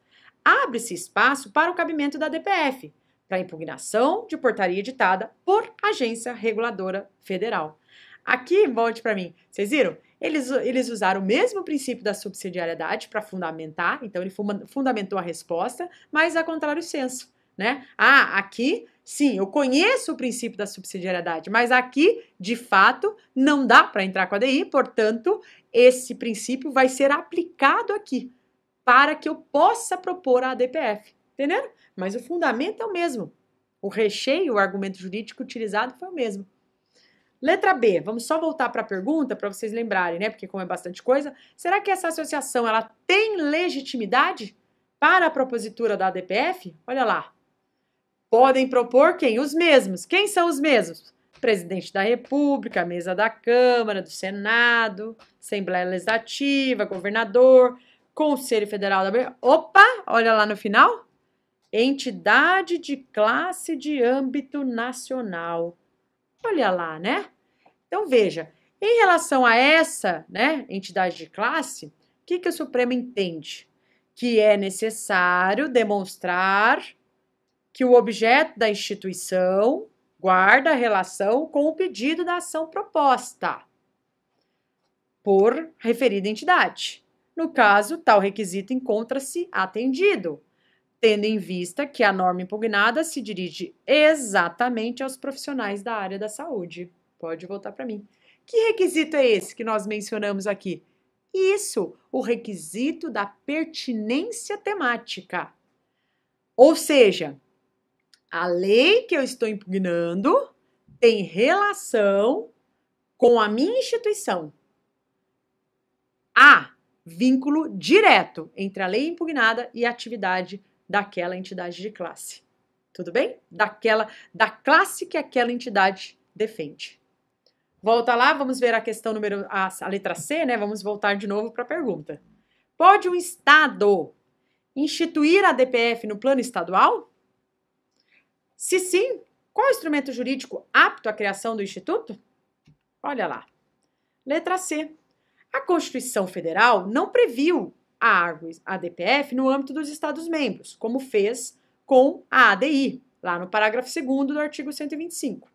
[SPEAKER 1] abre-se espaço para o cabimento da ADPF, para impugnação de portaria editada por agência reguladora federal. Aqui, volte para mim, vocês viram? Eles usaram o mesmo princípio da subsidiariedade para fundamentar, então ele fundamentou a resposta, mas a contrário senso, né? Aqui, sim, eu conheço o princípio da subsidiariedade, mas aqui, de fato, não dá para entrar com a ADI, portanto, esse princípio vai ser aplicado aqui, para que eu possa propor a ADPF, entenderam? Mas o fundamento é o mesmo, o recheio, o argumento jurídico utilizado foi o mesmo. Letra B, vamos só voltar para a pergunta para vocês lembrarem, né? Porque como é bastante coisa, será que essa associação ela tem legitimidade para a propositura da ADPF? Olha lá. Podem propor quem? Os mesmos. Quem são os mesmos? Presidente da República, mesa da Câmara, do Senado, Assembleia Legislativa, governador, Conselho Federal da... Opa, olha lá no final. Entidade de classe de âmbito nacional. Olha lá, né? Então, veja, em relação a essa, né, entidade de classe, o que o Supremo entende? Que é necessário demonstrar que o objeto da instituição guarda relação com o pedido da ação proposta por referida entidade. No caso, tal requisito encontra-se atendido, tendo em vista que a norma impugnada se dirige exatamente aos profissionais da área da saúde. Pode voltar para mim. Que requisito é esse que nós mencionamos aqui? Isso, o requisito da pertinência temática. Ou seja, a lei que eu estou impugnando tem relação com a minha instituição. Há vínculo direto entre a lei impugnada e a atividade daquela entidade de classe. Tudo bem? Da classe que aquela entidade defende. Volta lá, vamos ver a questão a letra C, né? Vamos voltar de novo para a pergunta. Pode um Estado instituir a DPF no plano estadual? Se sim, qual é o instrumento jurídico apto à criação do Instituto? Olha lá. Letra C. A Constituição Federal não previu a DPF no âmbito dos Estados-membros, como fez com a ADI, lá no parágrafo 2º do artigo 125.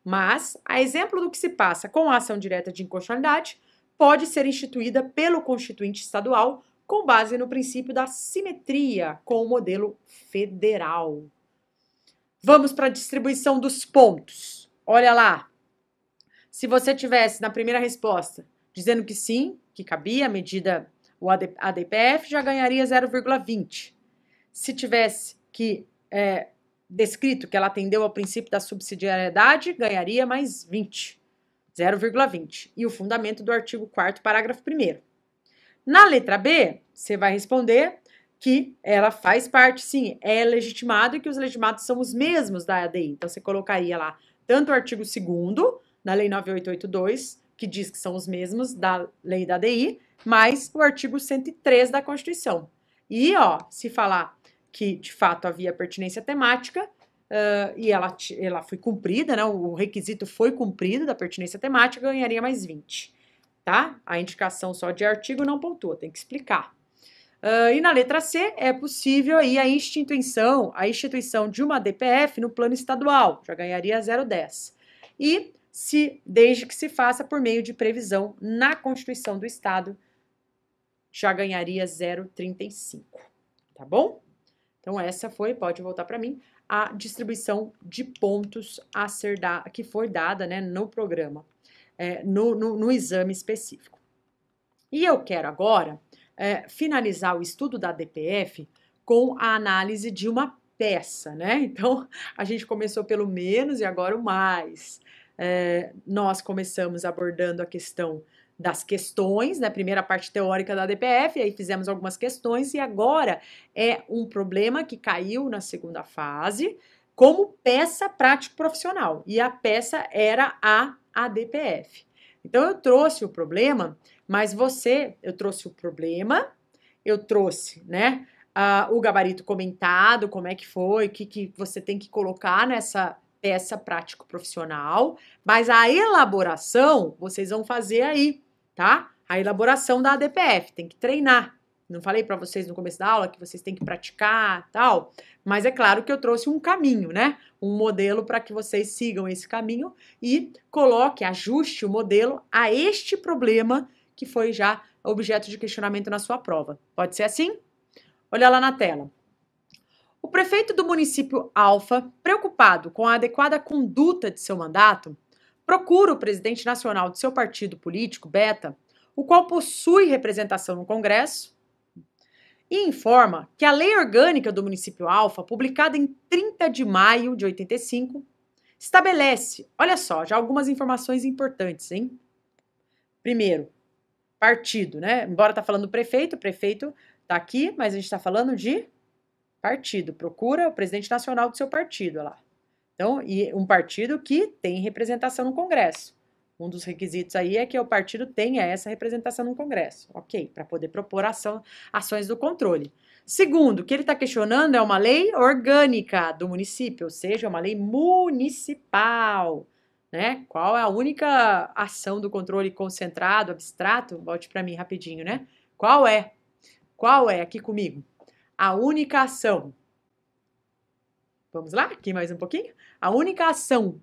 [SPEAKER 1] Mas, a exemplo do que se passa com a ação direta de inconstitucionalidade, pode ser instituída pelo Constituinte Estadual com base no princípio da simetria com o modelo federal. Vamos para a distribuição dos pontos. Olha lá. Se você tivesse na primeira resposta dizendo que sim, que cabia a medida, a DPF, já ganharia 0,20. Se tivesse que descrito que ela atendeu ao princípio da subsidiariedade, ganharia mais 20, 0,20. E o fundamento do artigo 4º, parágrafo 1º. Na letra B, você vai responder que ela faz parte, sim, é legitimado e que os legitimados são os mesmos da ADI. Então, você colocaria lá tanto o artigo 2º da Lei 9882, que diz que são os mesmos da Lei da ADI, mais o artigo 103 da Constituição. E, se falar que, de fato, havia pertinência temática, e ela foi cumprida, né, o requisito foi cumprido da pertinência temática, ganharia mais 20, tá? A indicação só de artigo não pontua, tem que explicar. E na letra C, é possível aí a instituição de uma DPF no plano estadual, já ganharia 0,10. E desde que se faça por meio de previsão na Constituição do Estado, já ganharia 0,35, tá bom? Então, essa foi, pode voltar para mim, a distribuição de pontos que foi dada, né, no programa, no exame específico. E eu quero agora finalizar o estudo da DPF com a análise de uma peça, né? Então, a gente começou pelo menos e agora o mais. Nós começamos abordando a questão das questões, né? Primeira parte teórica da DPF, aí fizemos algumas questões e agora é um problema que caiu na segunda fase como peça prático-profissional e a peça era a ADPF. Então, eu trouxe o problema, mas eu trouxe o problema, eu trouxe, né, o gabarito comentado, como é que foi, o que você tem que colocar nessa peça prático-profissional, mas a elaboração vocês vão fazer aí, tá? A elaboração da ADPF, tem que treinar. Não falei para vocês no começo da aula que vocês têm que praticar, tal, mas é claro que eu trouxe um caminho, né? Um modelo para que vocês sigam esse caminho e ajuste o modelo a este problema que foi já objeto de questionamento na sua prova. Pode ser assim? Olha lá na tela. O prefeito do município Alfa, preocupado com a adequada conduta de seu mandato, procura o presidente nacional de seu partido político, Beta, o qual possui representação no Congresso, e informa que a Lei Orgânica do município Alfa, publicada em 30 de maio de 85, estabelece, olha só, já algumas informações importantes, hein? Primeiro, partido, né? Embora tá falando do prefeito, o prefeito tá aqui, mas a gente tá falando de partido. Procura o presidente nacional do seu partido, olha lá. Então, e um partido que tem representação no Congresso. Um dos requisitos aí é que o partido tenha essa representação no Congresso, ok? Para poder propor ações do controle. Segundo, o que ele está questionando é uma lei orgânica do município, ou seja, uma lei municipal, né? Qual é a única ação do controle concentrado, abstrato? Volte para mim rapidinho, né? Qual é? Qual é? Aqui comigo. A única ação. Vamos lá? Aqui mais um pouquinho. A única ação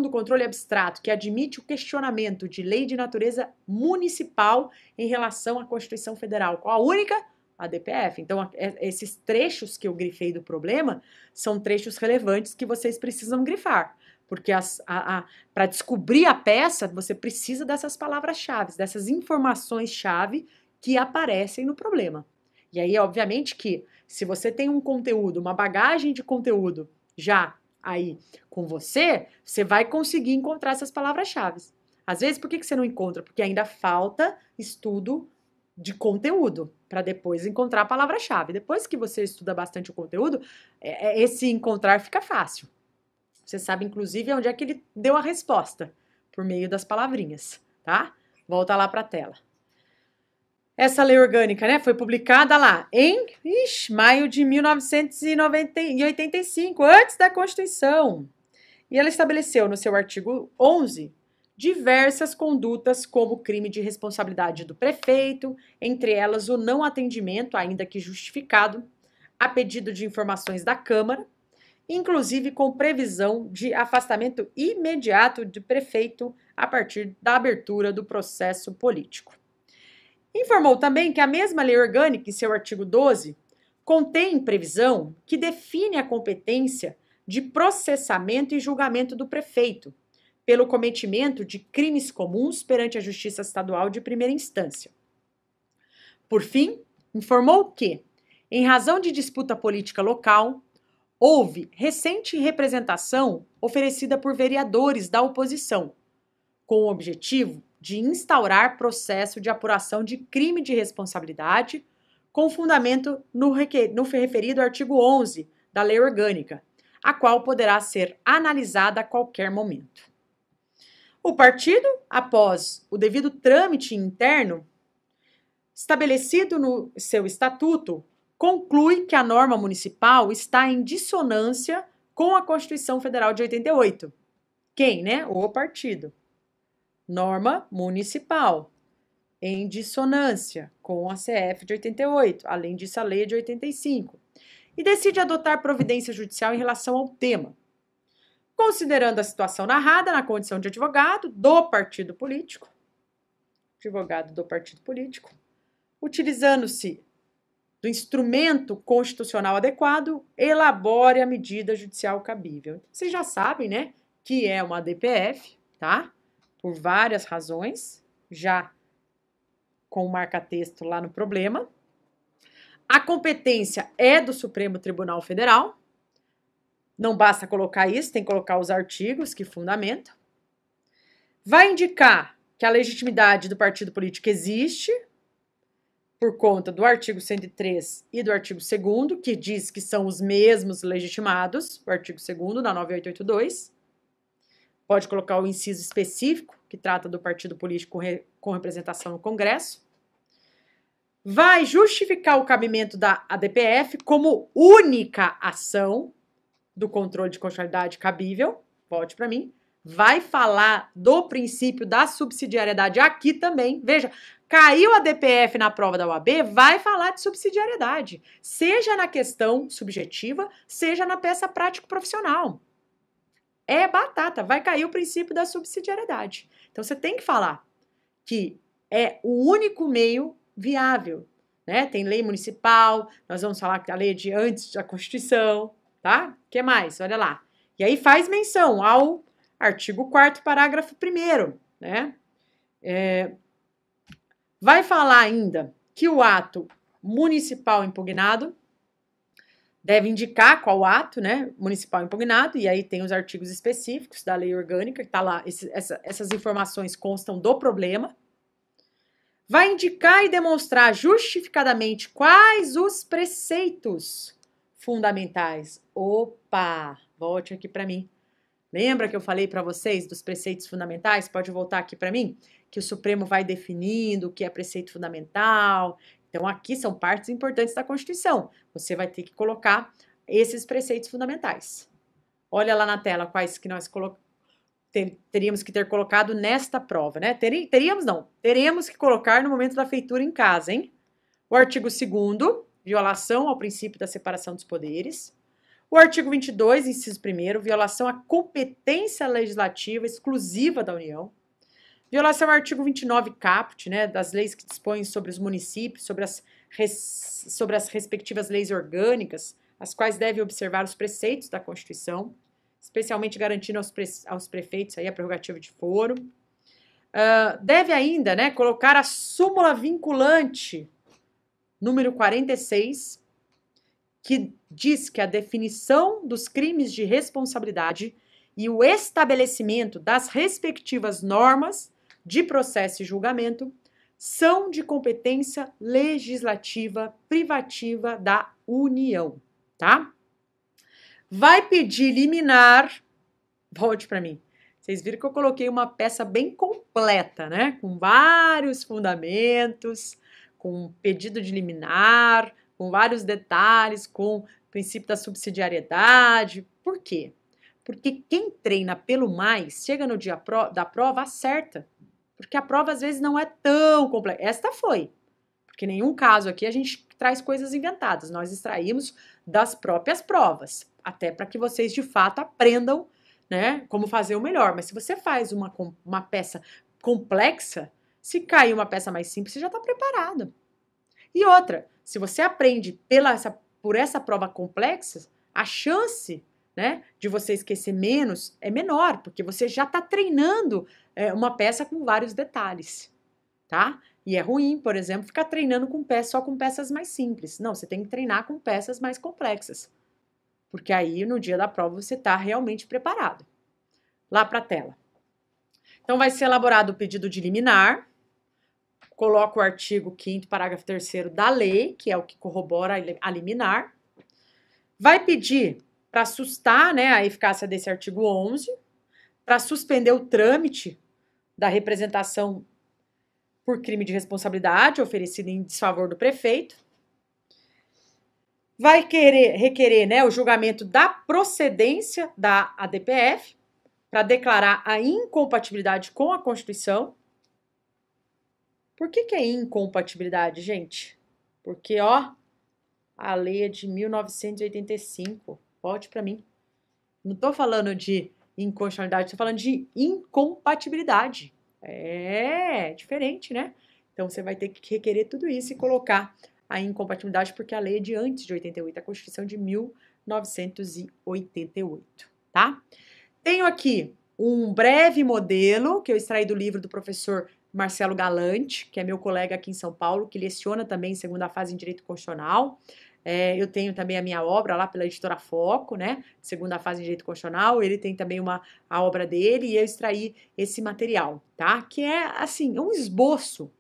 [SPEAKER 1] do controle abstrato que admite o questionamento de lei de natureza municipal em relação à Constituição Federal. Qual a única? A DPF. Então, esses trechos que eu grifei do problema são trechos relevantes que vocês precisam grifar. Porque para descobrir a peça, você precisa dessas palavras-chave, dessas informações-chave que aparecem no problema. E aí, obviamente, que se você tem um conteúdo, uma bagagem de conteúdo já aí com você, você vai conseguir encontrar essas palavras-chave. Às vezes, por que você não encontra? Porque ainda falta estudo de conteúdo para depois encontrar a palavra-chave. Depois que você estuda bastante o conteúdo, esse encontrar fica fácil. Você sabe, inclusive, onde é que ele deu a resposta, por meio das palavrinhas, tá? Volta lá para a tela. Essa lei orgânica, né, foi publicada lá em maio de 1985, antes da Constituição. E ela estabeleceu no seu artigo 11 diversas condutas como crime de responsabilidade do prefeito, entre elas o não atendimento, ainda que justificado, a pedido de informações da Câmara, inclusive com previsão de afastamento imediato do prefeito a partir da abertura do processo político. Informou também que a mesma lei orgânica, em seu artigo 12, contém previsão que define a competência de processamento e julgamento do prefeito pelo cometimento de crimes comuns perante a Justiça Estadual de primeira instância. Por fim, informou que, em razão de disputa política local, houve recente representação oferecida por vereadores da oposição, com o objetivo de instaurar processo de apuração de crime de responsabilidade, com fundamento no referido artigo 11 da Lei Orgânica, a qual poderá ser analisada a qualquer momento. O partido, após o devido trâmite interno estabelecido no seu estatuto, conclui que a norma municipal está em dissonância com a Constituição Federal de 88. Quem, né? O partido. Norma municipal, em dissonância com a CF de 88, além disso a lei de 85, e decide adotar providência judicial em relação ao tema. Considerando a situação narrada na condição de advogado do partido político, utilizando-se do instrumento constitucional adequado, elabore a medida judicial cabível. Vocês já sabem, né, que é uma DPF, tá? Por várias razões, já com o marca-texto lá no problema. A competência é do Supremo Tribunal Federal. Não basta colocar isso, tem que colocar os artigos que fundamentam. Vai indicar que a legitimidade do partido político existe, por conta do artigo 103 e do artigo 2º, que diz que são os mesmos legitimados, o artigo 2º da 9882. Pode colocar o inciso específico, que trata do partido político com representação no Congresso. Vai justificar o cabimento da ADPF como única ação do controle de constitucionalidade cabível, volte para mim. Vai falar do princípio da subsidiariedade aqui também. Veja, caiu a DPF na prova da OAB, vai falar de subsidiariedade, seja na questão subjetiva, seja na peça prático-profissional. É batata, vai cair o princípio da subsidiariedade. Então, você tem que falar que é o único meio viável, né? Tem lei municipal, nós vamos falar que a lei é de antes da Constituição, tá? O que mais? Olha lá. E aí faz menção ao artigo 4º, parágrafo 1º, né? Vai falar ainda que o ato municipal impugnado deve indicar qual ato, né, municipal impugnado, e aí tem os artigos específicos da lei orgânica, que tá lá, essas informações constam do problema. Vai indicar e demonstrar justificadamente quais os preceitos fundamentais. Opa, volte aqui para mim. Lembra que eu falei para vocês dos preceitos fundamentais? Pode voltar aqui para mim? Que o Supremo vai definindo o que é preceito fundamental. Então, aqui são partes importantes da Constituição. Você vai ter que colocar esses preceitos fundamentais. Olha lá na tela quais que nós teríamos que ter colocado nesta prova, né? Teremos que colocar no momento da feitura em casa, hein? O artigo 2º, violação ao princípio da separação dos poderes. O artigo 22, inciso 1º, violação à competência legislativa exclusiva da União. Violação ao artigo 29 caput, né, das leis que dispõem sobre os municípios, sobre as respectivas leis orgânicas, as quais devem observar os preceitos da Constituição, especialmente garantindo aos prefeitos aí a prerrogativa de foro. Deve ainda, né, colocar a súmula vinculante número 46, que diz que a definição dos crimes de responsabilidade e o estabelecimento das respectivas normas de processo e julgamento são de competência legislativa privativa da União, tá? Vai pedir liminar, volte para mim. Vocês viram que eu coloquei uma peça bem completa, né? Com vários fundamentos, com pedido de liminar, com vários detalhes, com o princípio da subsidiariedade. Por quê? Porque quem treina pelo mais, chega no dia da prova, acerta. Porque a prova às vezes não é tão complexa. Esta foi. Porque em nenhum caso aqui a gente traz coisas inventadas. Nós extraímos das próprias provas. Até para que vocês de fato aprendam, né, como fazer o melhor. Mas se você faz uma peça complexa, se cair uma peça mais simples, você já está preparado. E outra, se você aprende por essa prova complexa, a chance, né, de você esquecer menos é menor, porque você já está treinando uma peça com vários detalhes, tá? E é ruim, por exemplo, ficar treinando só com peças mais simples. Não, você tem que treinar com peças mais complexas, porque aí no dia da prova você está realmente preparado. Lá para a tela. Então vai ser elaborado o pedido de liminar, coloca o artigo 5º, parágrafo 3º da lei, que é o que corrobora a liminar. Vai pedir para sustar, né, a eficácia desse artigo 11, para suspender o trâmite da representação por crime de responsabilidade oferecida em desfavor do prefeito. Vai requerer, né, o julgamento da procedência da ADPF para declarar a incompatibilidade com a Constituição. Por que é incompatibilidade, gente? Porque, ó, a lei é de 1985. Volte para mim. Não estou falando de inconstitucionalidade, estou falando de incompatibilidade. É diferente, né? Então, você vai ter que requerer tudo isso e colocar a incompatibilidade, porque a lei é de antes de 88, a Constituição de 1988, tá? Tenho aqui um breve modelo que eu extraí do livro do professor Marcelo Galante, que é meu colega aqui em São Paulo, que leciona também em segunda fase em Direito Constitucional. Eu tenho também a minha obra lá pela editora Foco, né? Segunda fase em Direito Constitucional. Ele tem também a obra dele e eu extraí esse material, tá? Que é, assim, um esboço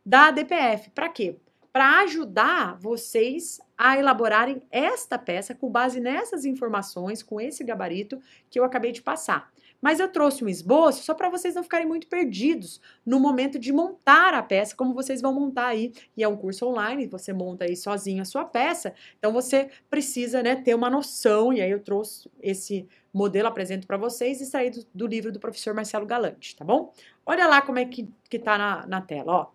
[SPEAKER 1] da ADPF. Para quê? Para ajudar vocês a elaborarem esta peça com base nessas informações, com esse gabarito que eu acabei de passar. Mas eu trouxe um esboço só para vocês não ficarem muito perdidos no momento de montar a peça, como vocês vão montar aí. E é um curso online, você monta aí sozinho a sua peça, então você precisa, né, ter uma noção, e aí eu trouxe esse modelo, apresento para vocês, extraído do livro do professor Marcelo Galante, tá bom? Olha lá como é que tá na tela, ó.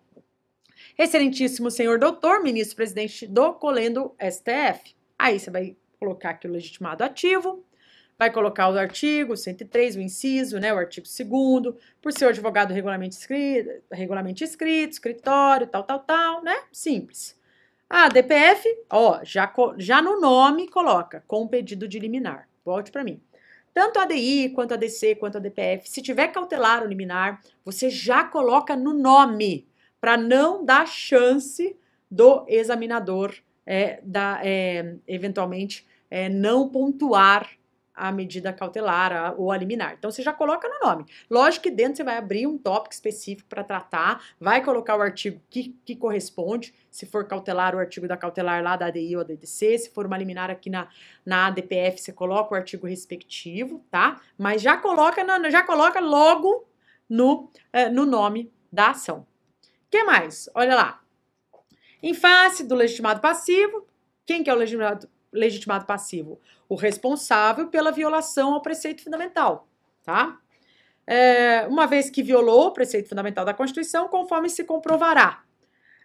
[SPEAKER 1] Excelentíssimo senhor doutor, ministro presidente do Colendo STF. Aí você vai colocar aqui o legitimado ativo, vai colocar o artigo 103, o inciso, né, o artigo 2º, por seu advogado regularmente escrito, escritório, tal, né, simples. A DPF, ó, já no nome coloca, com pedido de liminar, volte para mim. Tanto a ADI, quanto a ADC, quanto a DPF, se tiver cautelar ou liminar, você já coloca no nome, para não dar chance do examinador eventualmente não pontuar a medida cautelar ou a liminar. Então, você já coloca no nome. Lógico que dentro você vai abrir um tópico específico para tratar, vai colocar o artigo que corresponde, se for cautelar, o artigo da cautelar lá da ADI ou da ADC, se for uma liminar aqui na ADPF, você coloca o artigo respectivo, tá? Mas já coloca logo no nome da ação. O que mais? Olha lá. Em face do legitimado passivo, quem que é o legitimado passivo? O responsável pela violação ao preceito fundamental, tá? Uma vez que violou o preceito fundamental da Constituição, conforme se comprovará.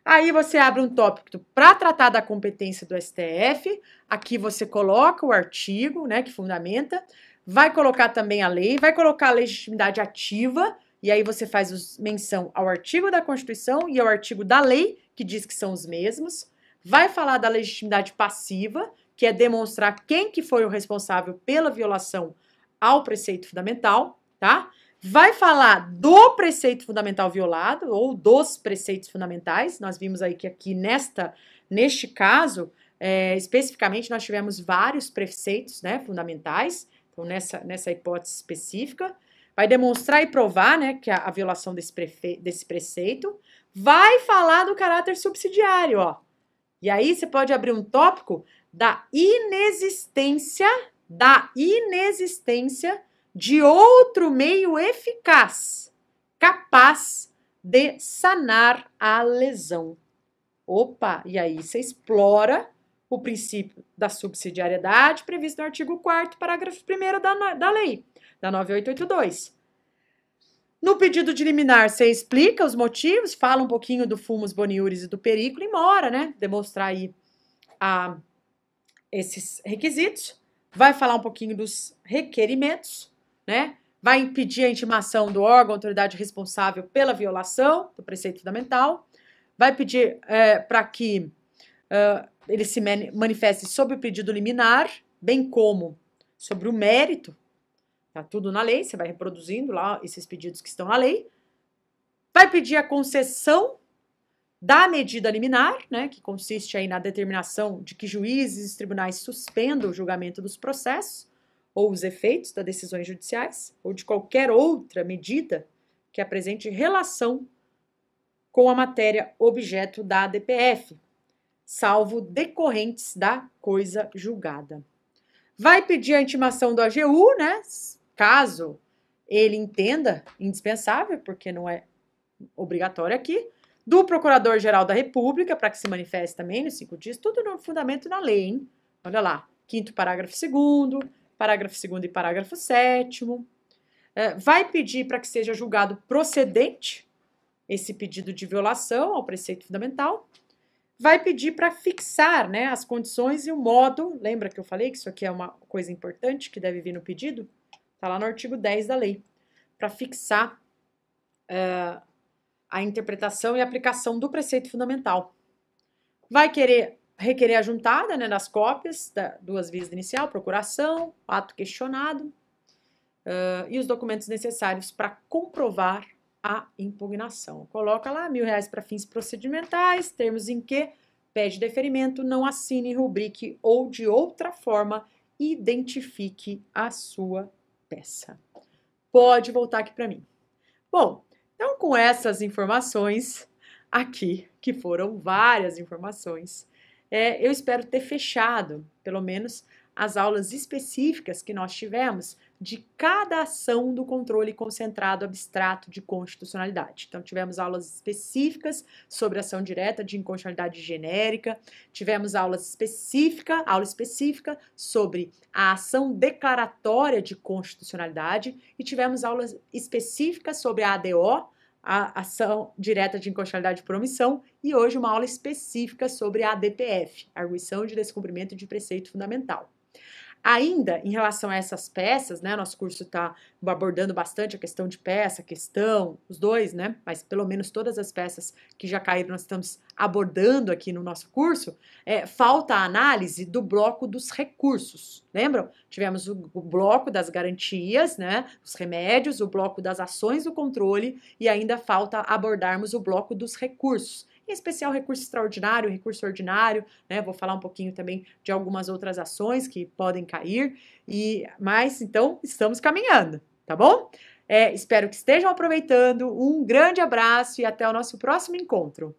[SPEAKER 1] Aí você abre um tópico para tratar da competência do STF, aqui você coloca o artigo, né, que fundamenta, vai colocar também a lei, vai colocar a legitimidade ativa, e aí você faz menção ao artigo da Constituição e ao artigo da lei, que diz que são os mesmos. Vai falar da legitimidade passiva, que é demonstrar quem que foi o responsável pela violação ao preceito fundamental, tá? Vai falar do preceito fundamental violado, ou dos preceitos fundamentais. Nós vimos aí que aqui neste caso, especificamente, nós tivemos vários preceitos, né, fundamentais, então nessa hipótese específica. Vai demonstrar e provar, né, que a violação desse preceito. Vai falar do caráter subsidiário, ó. E aí você pode abrir um tópico da inexistência de outro meio eficaz, capaz de sanar a lesão. Opa, e aí você explora o princípio da subsidiariedade previsto no artigo 4º, parágrafo 1º da lei, da 9882. No pedido de liminar, você explica os motivos, fala um pouquinho do fumus boniuris e do perículo e mora, né? Demonstrar aí esses requisitos. Vai falar um pouquinho dos requerimentos, né? Vai impedir a intimação do órgão, autoridade responsável pela violação do preceito fundamental. Vai pedir para que ele se manifeste sobre o pedido liminar, bem como sobre o mérito. Tá tudo na lei, você vai reproduzindo lá esses pedidos que estão na lei. Vai pedir a concessão da medida liminar, né, que consiste aí na determinação de que juízes e tribunais suspendam o julgamento dos processos ou os efeitos das decisões judiciais ou de qualquer outra medida que apresente relação com a matéria objeto da ADPF, salvo decorrentes da coisa julgada. Vai pedir a intimação do AGU, né, caso ele entenda indispensável, porque não é obrigatório aqui, do Procurador-Geral da República, para que se manifeste também nos 5 dias, tudo no fundamento da lei, hein? Olha lá, 5º parágrafo 2º, parágrafo 2º e parágrafo 7º. Vai pedir para que seja julgado procedente esse pedido de violação ao preceito fundamental. Vai pedir para fixar, né, as condições e o modo. Lembra que eu falei que isso aqui é uma coisa importante que deve vir no pedido? Está lá no artigo 10 da lei. Para fixar a interpretação e aplicação do preceito fundamental. Vai requerer a juntada, né, das cópias das 2 vias inicial, procuração, ato questionado e os documentos necessários para comprovar a impugnação. Coloca lá R$1.000 para fins procedimentais, termos em que pede deferimento, não assine, rubrique ou de outra forma identifique a sua peça. Pode voltar aqui para mim. Bom, então com essas informações aqui, que foram várias informações, eu espero ter fechado, pelo menos, as aulas específicas que nós tivemos de cada ação do controle concentrado abstrato de constitucionalidade. Então, tivemos aulas específicas sobre ação direta de inconstitucionalidade genérica, tivemos aula específica sobre a ação declaratória de constitucionalidade e tivemos aulas específicas sobre a ADO, a ação direta de inconstitucionalidade por omissão, e hoje uma aula específica sobre a ADPF, arguição de descumprimento de preceito fundamental. Ainda em relação a essas peças, né, nosso curso está abordando bastante a questão de peça, os dois, né, mas pelo menos todas as peças que já caíram nós estamos abordando aqui no nosso curso, falta a análise do bloco dos recursos, lembram? Tivemos o bloco das garantias, né, os remédios, o bloco das ações do controle e ainda falta abordarmos o bloco dos recursos. Em especial recurso extraordinário, recurso ordinário, né? Vou falar um pouquinho também de algumas outras ações que podem cair, mas então estamos caminhando, tá bom? Espero que estejam aproveitando, um grande abraço e até o nosso próximo encontro.